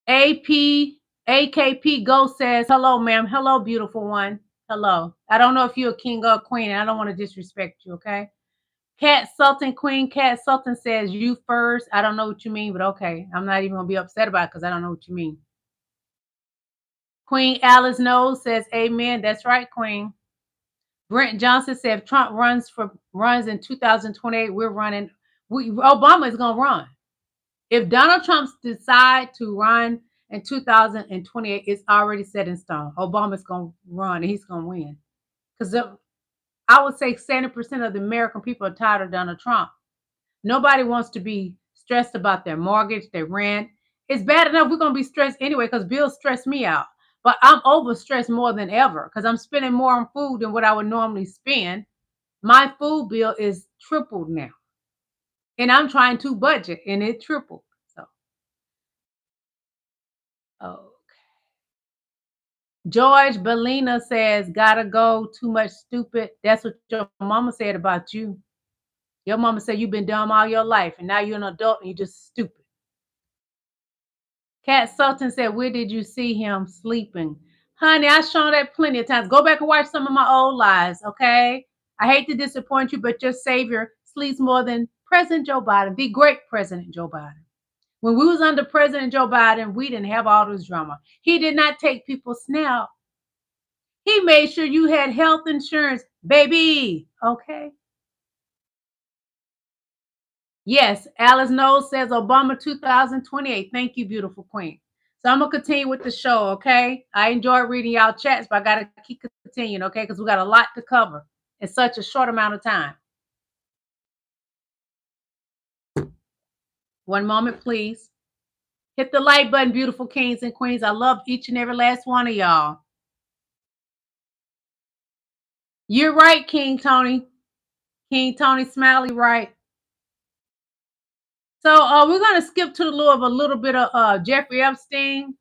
AKP Ghost says, hello, ma'am. Hello, beautiful one. Hello. I don't know if you're a king or a queen, and I don't want to disrespect you, okay? Cat Sultan Queen. Cat Sultan says, you first. I don't know what you mean, but okay. I'm not even going to be upset about it because I don't know what you mean. Queen Alice Knows says, amen. That's right, Queen. Brent Johnson said, if Trump runs in 2028, we're running. Obama is going to run. If Donald Trump decides to run in 2028, it's already set in stone. Obama's going to run and he's going to win. Because I would say 70% of the American people are tired of Donald Trump. Nobody wants to be stressed about their mortgage, their rent. It's bad enough we're going to be stressed anyway because bills stress me out. But I'm overstressed more than ever because I'm spending more on food than what I would normally spend. My food bill is tripled now. And I'm trying to budget and it tripled. So, okay. George Belina says, gotta go, too much stupid. That's what your mama said about you. Your mama said you've been dumb all your life and now you're an adult and you're just stupid. Cat Sultan said, where did you see him sleeping? Honey, I've shown that plenty of times. Go back and watch some of my old lives, okay? I hate to disappoint you, but your savior sleeps more than President Joe Biden, the great President Joe Biden. When we was under President Joe Biden, we didn't have all this drama. He did not take people's SNAP. He made sure you had health insurance, baby, okay? Yes, Alice Knowles says Obama 2028. Thank you, beautiful queen. So I'm going to continue with the show, okay? I enjoy reading y'all chats, but I got to keep continuing, okay? Because we got a lot to cover in such a short amount of time. One moment, please. Hit the like button, beautiful kings and queens. I love each and every last one of y'all. You're right, King Tony. King Tony Smiley, right. So we're going to skip to a little bit of Jeffrey Epstein.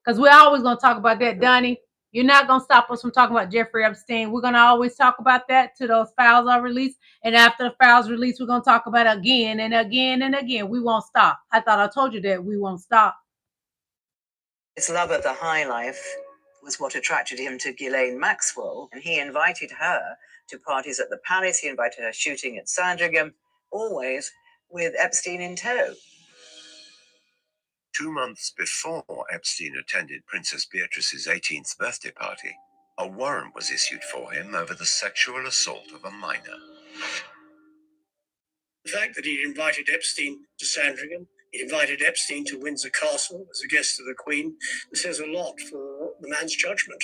Because we're always going to talk about that, Donnie. You're not going to stop us from talking about Jeffrey Epstein. We're going to always talk about that till those files are released. And after the files released, we're going to talk about it again and again and again. We won't stop. I thought I told you that we won't stop. His love of the high life was what attracted him to Ghislaine Maxwell. And he invited her to parties at the palace. He invited her shooting at Sandringham, always with Epstein in tow. 2 months before Epstein attended Princess Beatrice's 18th birthday party, a warrant was issued for him over the sexual assault of a minor. The fact that he invited Epstein to Sandringham, he invited Epstein to Windsor Castle as a guest of the Queen, says a lot for the man's judgment.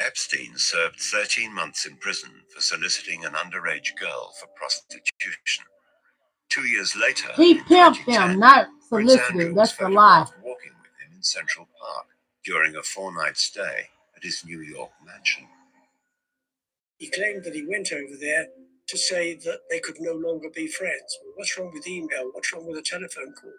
Epstein served 13 months in prison for soliciting an underage girl for prostitution. 2 years later, he pimped them, not solicited. That's a lie. Walking with him in Central Park during a 4-night stay at his New York mansion. He claimed that he went over there to say that they could no longer be friends. Well, what's wrong with email? What's wrong with a telephone call?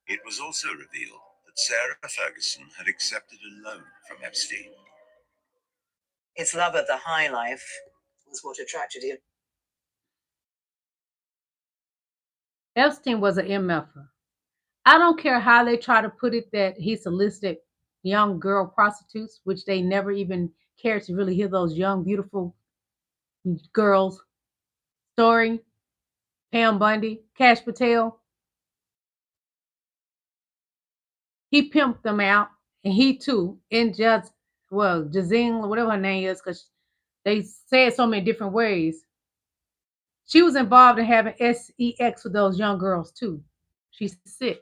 It was also revealed that Sarah Ferguson had accepted a loan from Epstein. His love of the high life was what attracted him. Epstein was an MFer. I don't care how they try to put it that he solicited young girl prostitutes, which they never even cared to really hear those young, beautiful girls' story. Pam Bundy, Cash Patel. He pimped them out, and he too, Jazine, whatever her name is, because they say it so many different ways. She was involved in having sex with those young girls too. She's sick.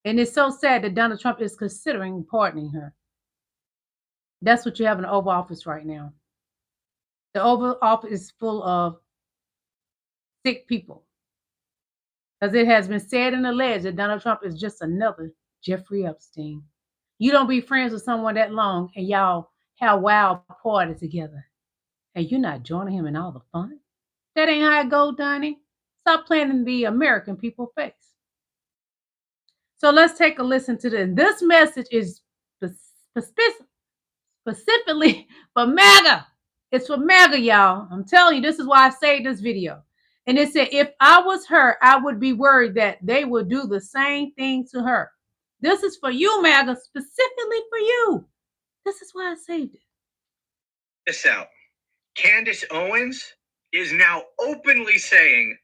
And it's so sad that Donald Trump is considering pardoning her. That's what you have in the Oval Office right now. The Oval Office is full of sick people. Because it has been said and alleged that Donald Trump is just another Jeffrey Epstein. You don't be friends with someone that long and y'all have wild parties together. and you're not joining him in all the fun. That ain't how it go, Donnie. Stop playing in the American people face. So let's take a listen to this. This message is specifically for MAGA. It's for MAGA, y'all. I'm telling you, this is why I saved this video. And it said, if I was her, I would be worried that they would do the same thing to her. This is for you, MAGA, specifically for you. This is why I saved it. This out. Candace Owens is now openly saying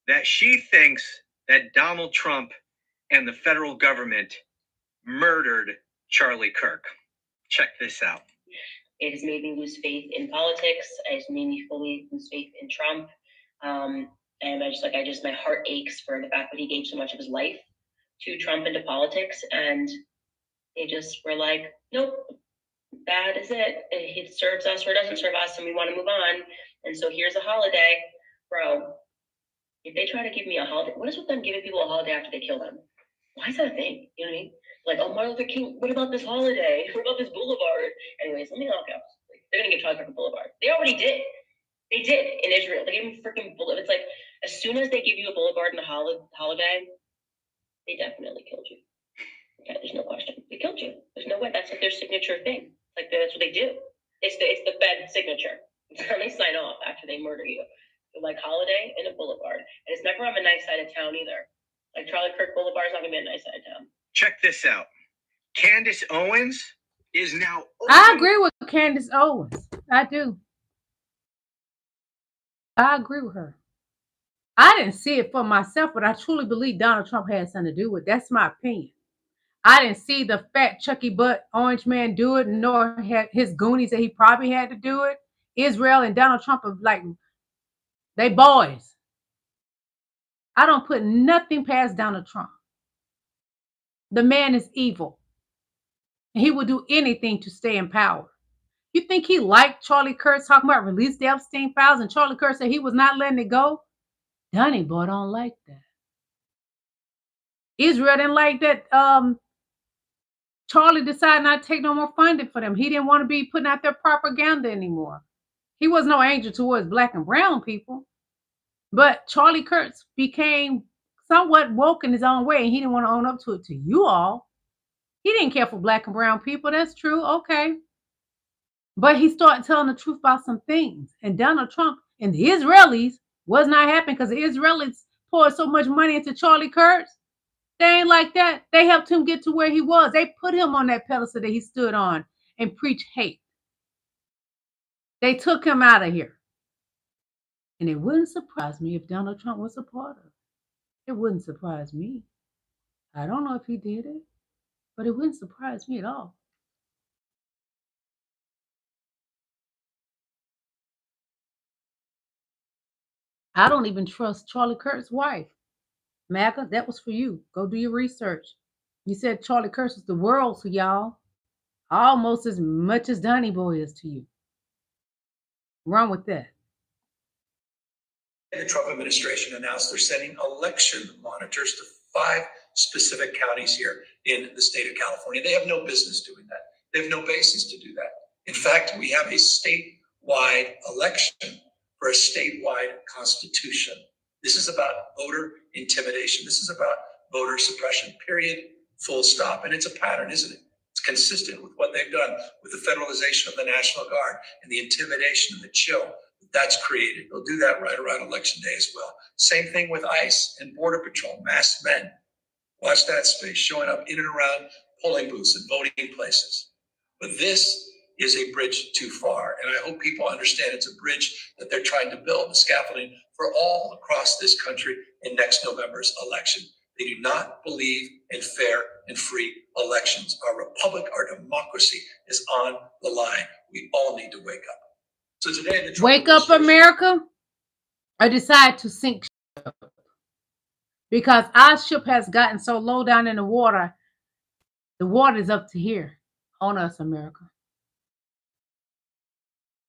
that she thinks that Donald Trump and the federal government murdered Charlie Kirk. Check this out. It has made me lose faith in politics. It has made me fully lose faith in Trump. And my heart aches for the fact that he gave so much of his life to Trump and to politics. And they just were like, nope, that is it. It serves us or it doesn't serve us, and we want to move on. And so here's a holiday. Bro, if they try to give me a holiday, what is with them giving people a holiday after they kill them? Why is that a thing? You know what I mean? Like, oh, Martin Luther King, what about this holiday? What about this boulevard? Anyways, let me knock out. They're going to give Charlie Kirk a boulevard. They already did. They did in Israel. They gave him freaking boulevard. It's like, as soon as they give you a boulevard and a holiday, they definitely killed you. Okay, there's no question. They killed you. There's no way. That's like their signature thing. Like, that's what they do. It's the Fed signature. It's how they sign off after they murder you. Like holiday and a boulevard. And it's never on a nice side of town either. Like Charlie Kirk Boulevard is not going to be a nice side of town. Check this out. Candace Owens is now... I agree with Candace Owens. I do. I agree with her. I didn't see it for myself, but I truly believe Donald Trump had something to do with it. That's my opinion. I didn't see the fat Chucky butt orange man do it, nor had his goonies that he probably had to do it. Israel and Donald Trump are like, they boys. I don't put nothing past Donald Trump. The man is evil. He will do anything to stay in power. You think he liked Charlie Kirk talking about release the Epstein files and Charlie Kirk said he was not letting it go? Donnie boy don't like that. Israel didn't like that. Charlie decided not to take no more funding for them. He didn't want to be putting out their propaganda anymore. He was no angel towards black and brown people. But Charlie Kirk became somewhat woke in his own way, and he didn't want to own up to it to you all. He didn't care for black and brown people. That's true. Okay. But he started telling the truth about some things. And Donald Trump and the Israelis was not happy because the Israelis poured so much money into Charlie Kirk. They ain't like that. They helped him get to where he was. They put him on that pedestal that he stood on and preached hate. They took him out of here. And it wouldn't surprise me if Donald Trump was a part of it. It wouldn't surprise me. I don't know if he did it, but it wouldn't surprise me at all. I don't even trust Charlie Kirk's wife. MAGA, that was for you. Go do your research. You said Charlie Kirk was the world to y'all. Almost as much as Donnie Boy is to you. Run with that. The Trump administration announced they're sending election monitors to 5 specific counties here in the state of California. They have no business doing that. They have no basis to do that. In fact, we have a statewide election for a statewide constitution. This is about voter intimidation. This is about voter suppression, period, full stop. And it's a pattern, isn't it? It's consistent with what they've done with the federalization of the National Guard and the intimidation and the chill that's created. They'll do that right around Election Day as well. Same thing with ICE and Border Patrol, masked men. Watch that space showing up in and around polling booths and voting places. But this is a bridge too far. And I hope people understand it's a bridge that they're trying to build, the scaffolding for all across this country in next November's election. They do not believe in fair and free elections. Our republic, our democracy is on the line. We all need to wake up. So today, the Wake up, America, or decide to sink ship. Because our ship has gotten so low down in the water is up to here on us, America.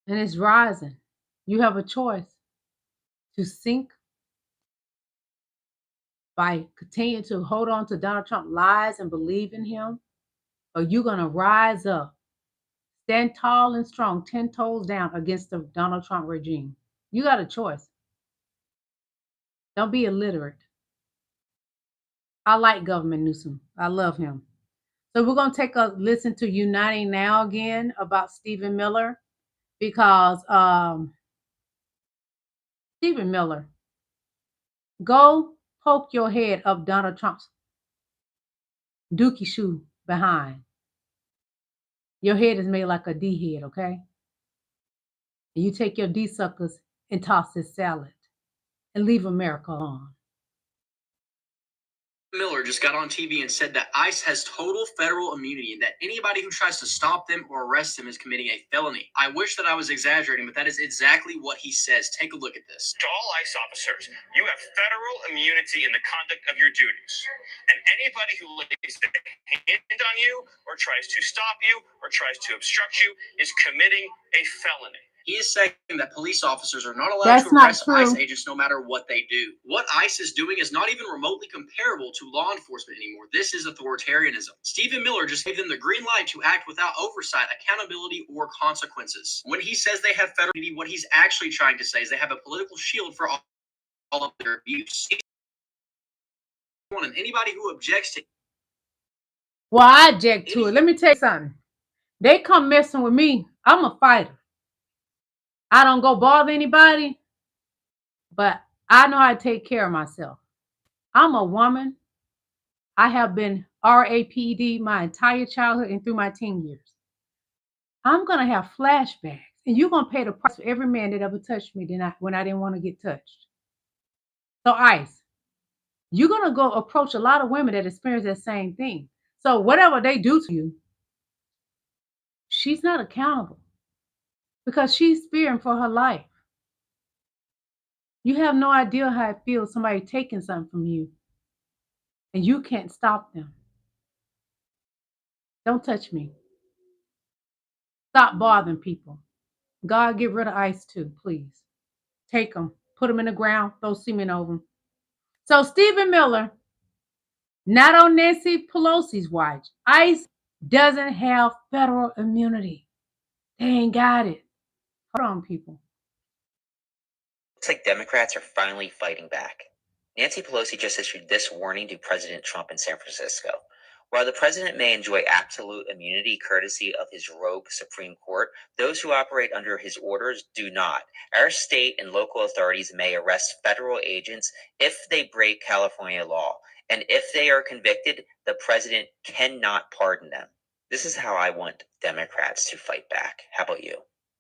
And it's rising. You have a choice to sink by continuing to hold on to Donald Trump lies and believe in him, or you're going to rise up, Stand tall and strong, 10 toes down against the Donald Trump regime. You got a choice. Don't be illiterate. I like Governor Newsom. I love him. So we're going to take a listen to Uniting Now again about Stephen Miller, because Stephen Miller, go poke your head up Donald Trump's dookie shoe behind. Your head is made like a D head, okay? And you take your D suckers and toss this salad and leave America alone. Miller just got on TV and said that ICE has total federal immunity and that anybody who tries to stop them or arrest them is committing a felony. I wish that I was exaggerating, but that is exactly what he says. Take a look at this. To all ICE officers, you have federal immunity in the conduct of your duties. And anybody who lays their hand on you or tries to stop you or tries to obstruct you is committing a felony. He is saying that police officers are not allowed to arrest ICE agents no matter what they do. What ICE is doing is not even remotely comparable to law enforcement anymore. This is authoritarianism. Stephen Miller just gave them the green light to act without oversight, accountability, or consequences. When he says they have federal immunity, what he's actually trying to say is they have a political shield for all of their abuse. And anybody who objects to Well, I object to it. Let me tell you something. They come messing with me. I'm a fighter. I don't go bother anybody, but I know how to take care of myself. I'm a woman. I have been RAPD my entire childhood and through my teen years. I'm going to have flashbacks, and you're going to pay the price for every man that ever touched me when I didn't want to get touched. So ICE, you're going to go approach a lot of women that experience that same thing. So whatever they do to you, she's not accountable because she's fearing for her life. You have no idea how it feels somebody taking something from you and you can't stop them. Don't touch me. Stop bothering people. God, get rid of ICE too, please. Take them, put them in the ground, throw cement over them. So Stephen Miller, not on Nancy Pelosi's watch. ICE doesn't have federal immunity. They ain't got it. Hold on, people. Looks like Democrats are finally fighting back. Nancy Pelosi just issued this warning to President Trump in San Francisco. While the president may enjoy absolute immunity courtesy of his rogue Supreme Court, those who operate under his orders do not. Our state and local authorities may arrest federal agents if they break California law. And if they are convicted, the president cannot pardon them. This is how I want Democrats to fight back. How about you?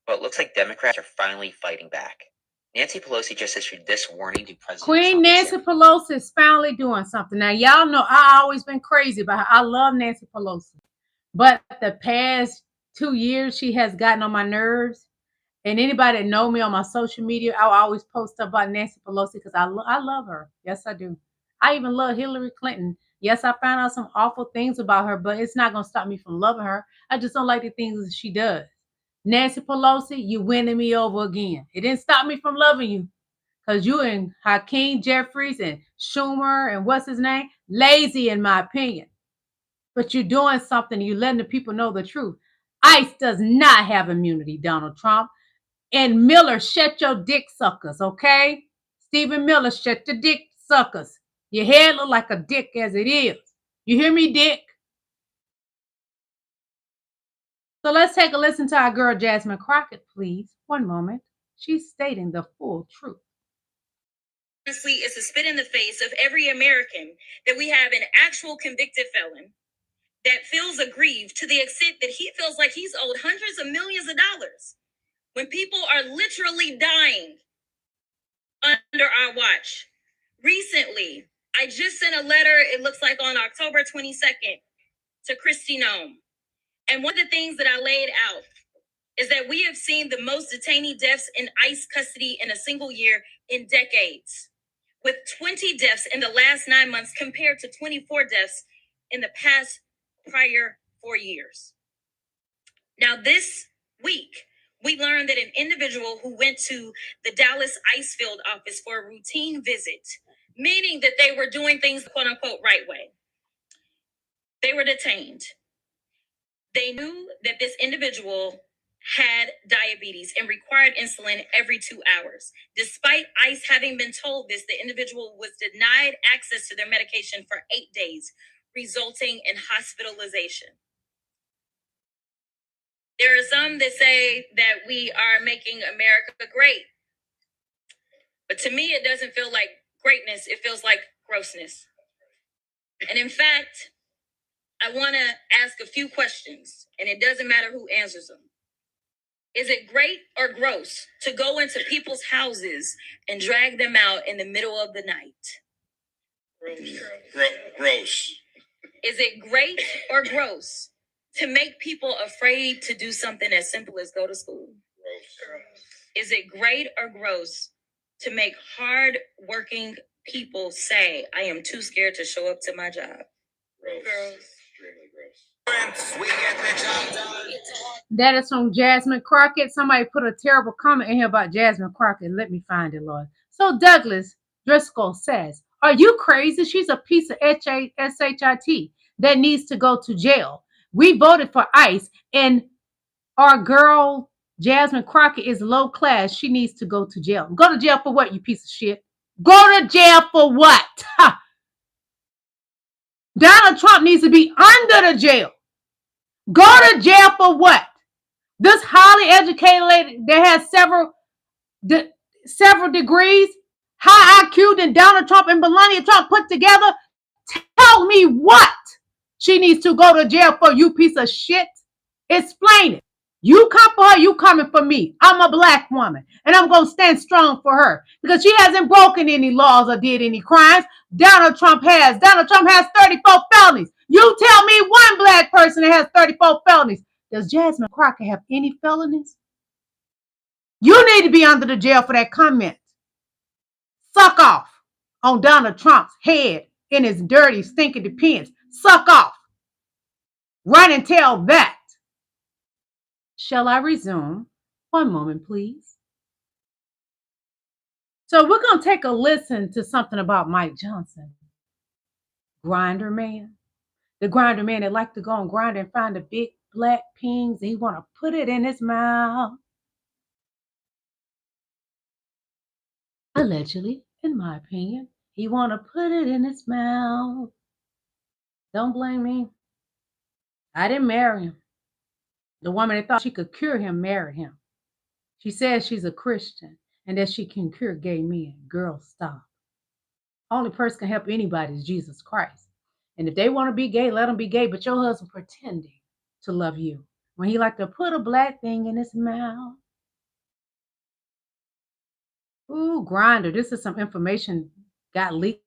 Well, it looks like Democrats are finally fighting back. Nancy Pelosi just issued this warning to President Queen Trump. Nancy Pelosi is finally doing something. Now, y'all know I always been crazy about her. I love Nancy Pelosi. But the past 2 years, she has gotten on my nerves. And anybody that know me on my social media, I always post about Nancy Pelosi because I love her. Yes, I do. I even love Hillary Clinton. Yes, I found out some awful things about her, but it's not going to stop me from loving her. I just don't like the things that she does. Nancy Pelosi, you winning me over again. It didn't stop me from loving you because you and Hakeem Jeffries and Schumer and what's his name, lazy in my opinion. But you're doing something. You're letting the people know the truth. ICE does not have immunity, Donald Trump. And Miller, shut your dick suckers, okay? Stephen Miller, shut your dick suckers. Your head look like a dick as it is. You hear me, dick? So let's take a listen to our girl Jasmine Crockett, please. One moment. She's stating the full truth. Honestly, it's a spit in the face of every American that we have an actual convicted felon that feels aggrieved to the extent that he feels like he's owed hundreds of millions of dollars when people are literally dying under our watch. Recently, I just sent a letter, it looks like on October 22nd, to Kristi Noem. And one of the things that I laid out is that we have seen the most detainee deaths in ICE custody in a single year in decades, with 20 deaths in the last 9 months compared to 24 deaths in the past prior 4 years. Now, this week, we learned that an individual who went to the Dallas ICE field office for a routine visit, meaning that they were doing things, quote unquote, right way, they were detained. They knew that this individual had diabetes and required insulin every 2 hours. Despite ICE having been told this, the individual was denied access to their medication for 8 days, resulting in hospitalization. There are some that say that we are making America great. But to me, it doesn't feel like greatness. It feels like grossness. And in fact, I want to ask a few questions, and it doesn't matter who answers them. Is it great or gross to go into people's houses and drag them out in the middle of the night? Gross. Is it great or gross to make people afraid to do something as simple as go to school? Gross. Is it great or gross to make hard-working people say, I am too scared to show up to my job? Gross. Extremely gross. We get the job done. That is from Jasmine Crockett. Somebody put a terrible comment in here about Jasmine Crockett. Let me find it, Lord. So Douglas Driscoll says, are you crazy? She's a piece of shit that needs to go to jail. We voted for ICE, and our girl Jasmine Crockett is low class. She needs to go to jail. Go to jail for what, you piece of shit? Go to jail for what? Ha! Donald Trump needs to be under the jail. Go to jail for what? This highly educated lady that has several degrees, high IQ than Donald Trump and Melania Trump put together. Tell me what she needs to go to jail for, you piece of shit. Explain it. You come for her, you coming for me. I'm a black woman, and I'm going to stand strong for her because she hasn't broken any laws or did any crimes. Donald Trump has. Donald Trump has 34 felonies. You tell me one black person that has 34 felonies. Does Jasmine Crockett have any felonies? You need to be under the jail for that comment. Suck off on Donald Trump's head in his dirty, stinking pants. Suck off. Run and tell that. Shall I resume? One moment, please. So we're going to take a listen to something about Mike Johnson. Grinder man. The grinder man that like to go and grind and find the big black pings. He want to put it in his mouth. Allegedly, in my opinion, he want to put it in his mouth. Don't blame me. I didn't marry him. The woman that thought she could cure him married him. She says she's a Christian and that she can cure gay men. Girl, stop. Only person can help anybody is Jesus Christ. And if they want to be gay, let them be gay. But your husband pretending to love you when he like to put a black thing in his mouth. Ooh, Grindr. This is some information got leaked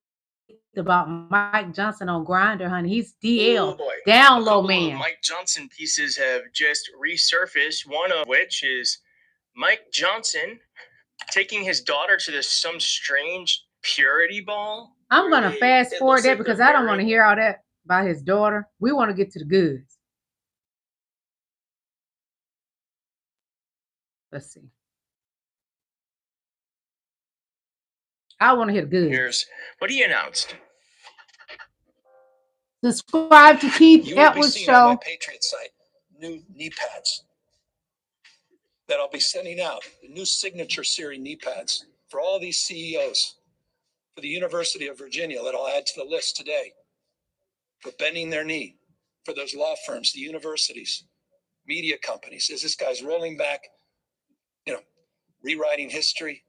about Mike Johnson on Grindr, honey. He's DL. Down low man. Mike Johnson pieces have just resurfaced, one of which is Mike Johnson taking his daughter to some strange purity ball. I'm going to fast forward that because I don't want to hear all that about his daughter. We want to get to the goods. Let's see. I want to hear the goods. Here's what he announced. Subscribe to Keith Edwards Show. On my Patriot site, new knee pads that I'll be sending out. The new signature series knee pads for all these CEOs for the University of Virginia that I'll add to the list today. For bending their knee, for those law firms, the universities, media companies, as this guy's rolling back, rewriting history,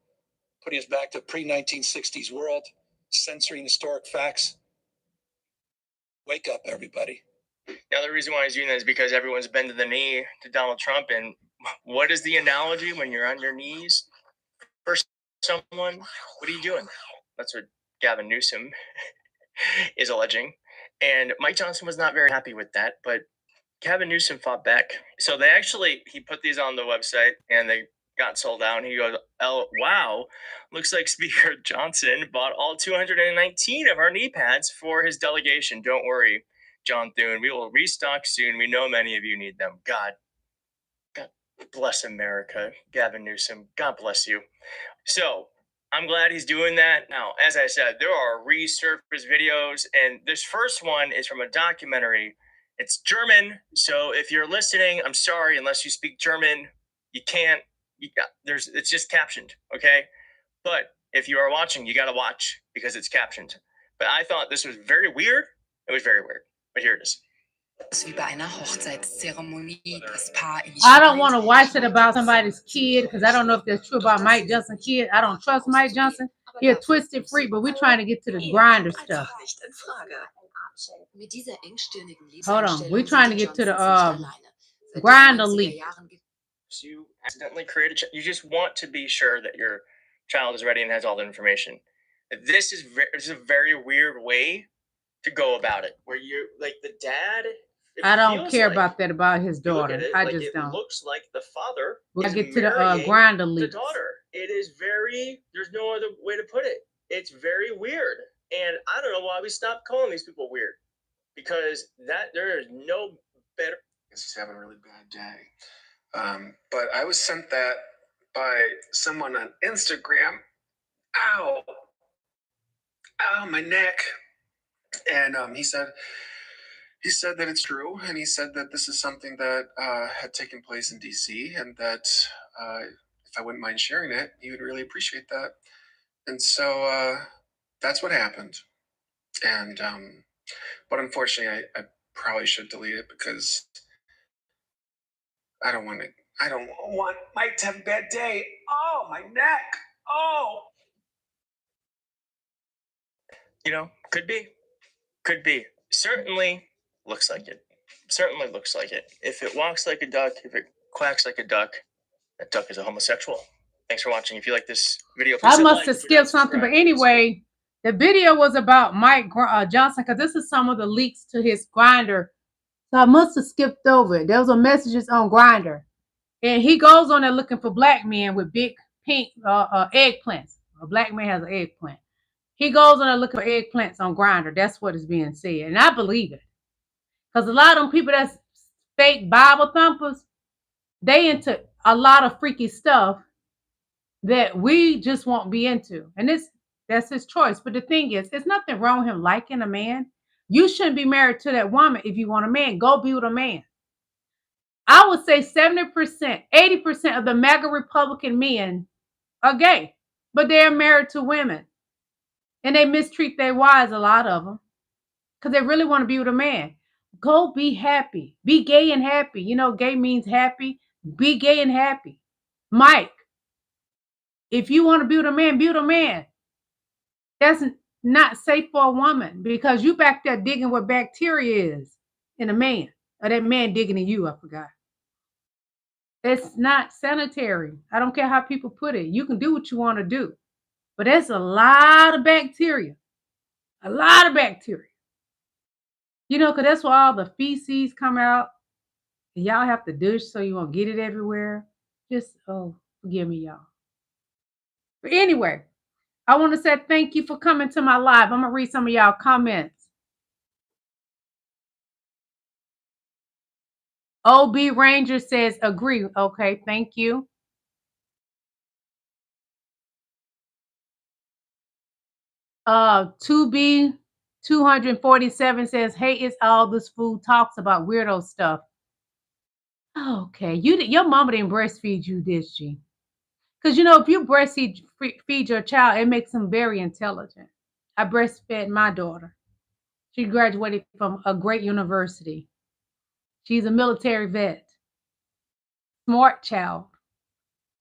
putting us back to pre-1960s world, censoring historic facts. Wake up, everybody. Now, the reason why he's doing that is because everyone's bending the knee to Donald Trump. And what is the analogy when you're on your knees for someone? What are you doing? That's what Gavin Newsom is alleging. And Mike Johnson was not very happy with that, but Gavin Newsom fought back. So he put these on the website and they got sold out. And he goes, oh, wow. Looks like Speaker Johnson bought all 219 of our knee pads for his delegation. Don't worry, John Thune. We will restock soon. We know many of you need them. God bless America, Gavin Newsom. God bless you. So I'm glad he's doing that. Now, as I said, there are resurfaced videos, and this first one is from a documentary, It's German, so if you're listening, I'm sorry, unless you speak German, you can't. It's just captioned, okay? But if you are watching, you got to watch because it's captioned. But I thought this was very weird. It was very weird, but here it is. I don't want to watch it about somebody's kid because I don't know if that's true about Mike Johnson's kid. I don't trust Mike Johnson. He's a twisted freak, but we're trying to get to the grinder stuff. Hold on. We're trying to get to the grinder leak. You accidentally create you just want to be sure that your child is ready and has all the information. This is a very weird way to go about it, where you're like the dad. I don't care about that about his daughter. I like just don't. It looks like the father. We'll get to the grinder leak. The daughter. It is very. There's no other way to put it. It's very weird, and I don't know why we stopped calling these people weird, because there is no better. He's having a really bad day. But I was sent that by someone on Instagram. Ow, my neck. And he said that it's true, and he said that this is something that had taken place in DC, and that if I wouldn't mind sharing it, he would really appreciate that. And so that's what happened. And but unfortunately, I probably should delete it because I don't want Mike to have a bad day. Oh, my neck. Oh. You know, could be. Certainly looks like it. Certainly looks like it. If it walks like a duck, if it quacks like a duck, that duck is a homosexual. Thanks for watching. If you like this video, I must have skipped something, but anyway, the video was about Mike Johnson because this is some of the leaks to his grinder. So I must have skipped over it. There was a messages on Grinder, and he goes on there looking for black men with big pink eggplants. A black man has an eggplant. He goes on there looking for eggplants on Grinder. That's what is being said, and I believe it, because a lot of them people that's fake Bible thumpers, they into a lot of freaky stuff that we just won't be into, and that's his choice. But the thing is, there's nothing wrong with him liking a man. You shouldn't be married to that woman. If you want a man, go be with a man. I would say 70%, 80% of the MAGA Republican men are gay, but they're married to women. And they mistreat their wives, a lot of them, because they really want to be with a man. Go be happy. Be gay and happy. You know, gay means happy. Be gay and happy. Mike, if you want to be with a man, be with a man. That's not safe for a woman, because you back there digging what bacteria is in a man, or that man digging in you. I forgot. It's not sanitary. I don't care how people put it. You can do what you want to do, but there's a lot of bacteria. A lot of bacteria. You know, because that's where all the feces come out. And y'all have to douche so you won't get it everywhere. Just, forgive me, y'all. But anyway, I want to say thank you for coming to my live. I'm going to read some of y'all comments. OB Ranger says, agree. Okay, thank you. To be 247 says, hey, it's all this food talks about weirdo stuff. Okay, your mama didn't breastfeed you, did she? Because, you know, if you breastfeed your child, it makes them very intelligent. I breastfed my daughter. She graduated from a great university. She's a military vet. Smart child.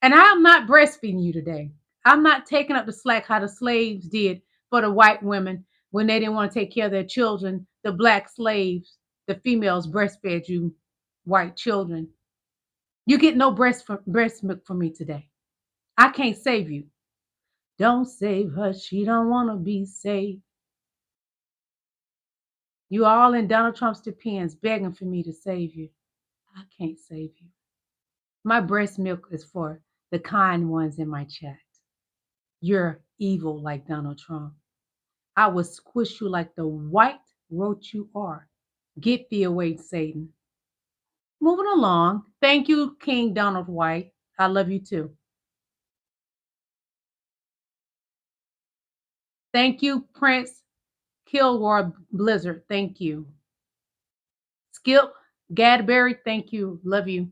And I'm not breastfeeding you today. I'm not taking up the slack how the slaves did for the white women when they didn't want to take care of their children. The black slaves, the females breastfed you, white children. You get no breast milk from me today. I can't save you. Don't save her. She don't want to be saved. You all in Donald Trump's depends begging for me to save you. I can't save you. My breast milk is for the kind ones in my chat. You're evil like Donald Trump. I will squish you like the white roach you are. Get thee away, Satan. Moving along. Thank you, King Donald White. I love you too. Thank you, Prince Kilgore Blizzard. Thank you. Skip Gadberry, thank you. Love you.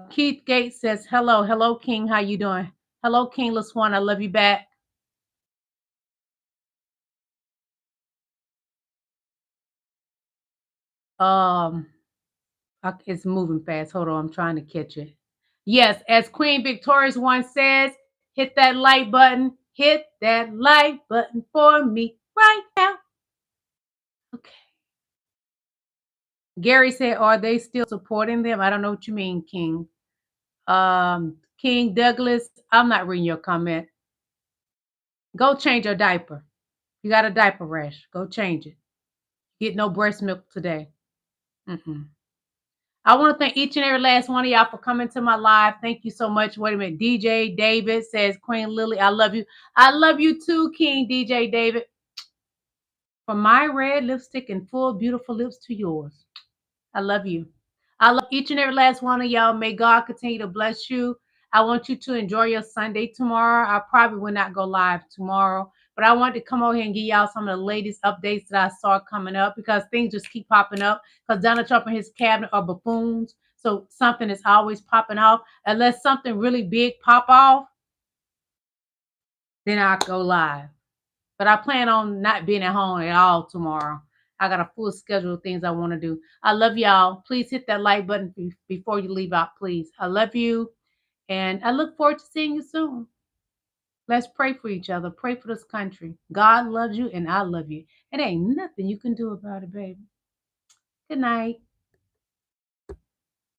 Keith Gates says, hello. Hello, King. How you doing? Hello, King LaSwan. I love you back. It's moving fast. Hold on. I'm trying to catch it. Yes, as Queen Victorious once says, hit that like button. Hit that like button for me right now. Okay. Gary said, are they still supporting them? I don't know what you mean, King. King Douglas, I'm not reading your comment. Go change your diaper. You got a diaper rash. Go change it. Get no breast milk today. I want to thank each and every last one of y'all for coming to my live. Thank you so much. Wait a minute. DJ David says, Queen Lillie, I love you. I love you too, King DJ David. From my red lipstick and full, beautiful lips to yours. I love you. I love each and every last one of y'all. May God continue to bless you. I want you to enjoy your Sunday tomorrow. I probably will not go live tomorrow, but I wanted to come over here and give y'all some of the latest updates that I saw coming up because things just keep popping up because Donald Trump and his cabinet are buffoons. So something is always popping off. Unless something really big pop off, then I'll go live. But I plan on not being at home at all tomorrow. I got a full schedule of things I want to do. I love y'all. Please hit that like button before you leave out, please. I love you. And I look forward to seeing you soon. Let's pray for each other. Pray for this country. God loves you and I love you. It ain't nothing you can do about it, baby. Good night.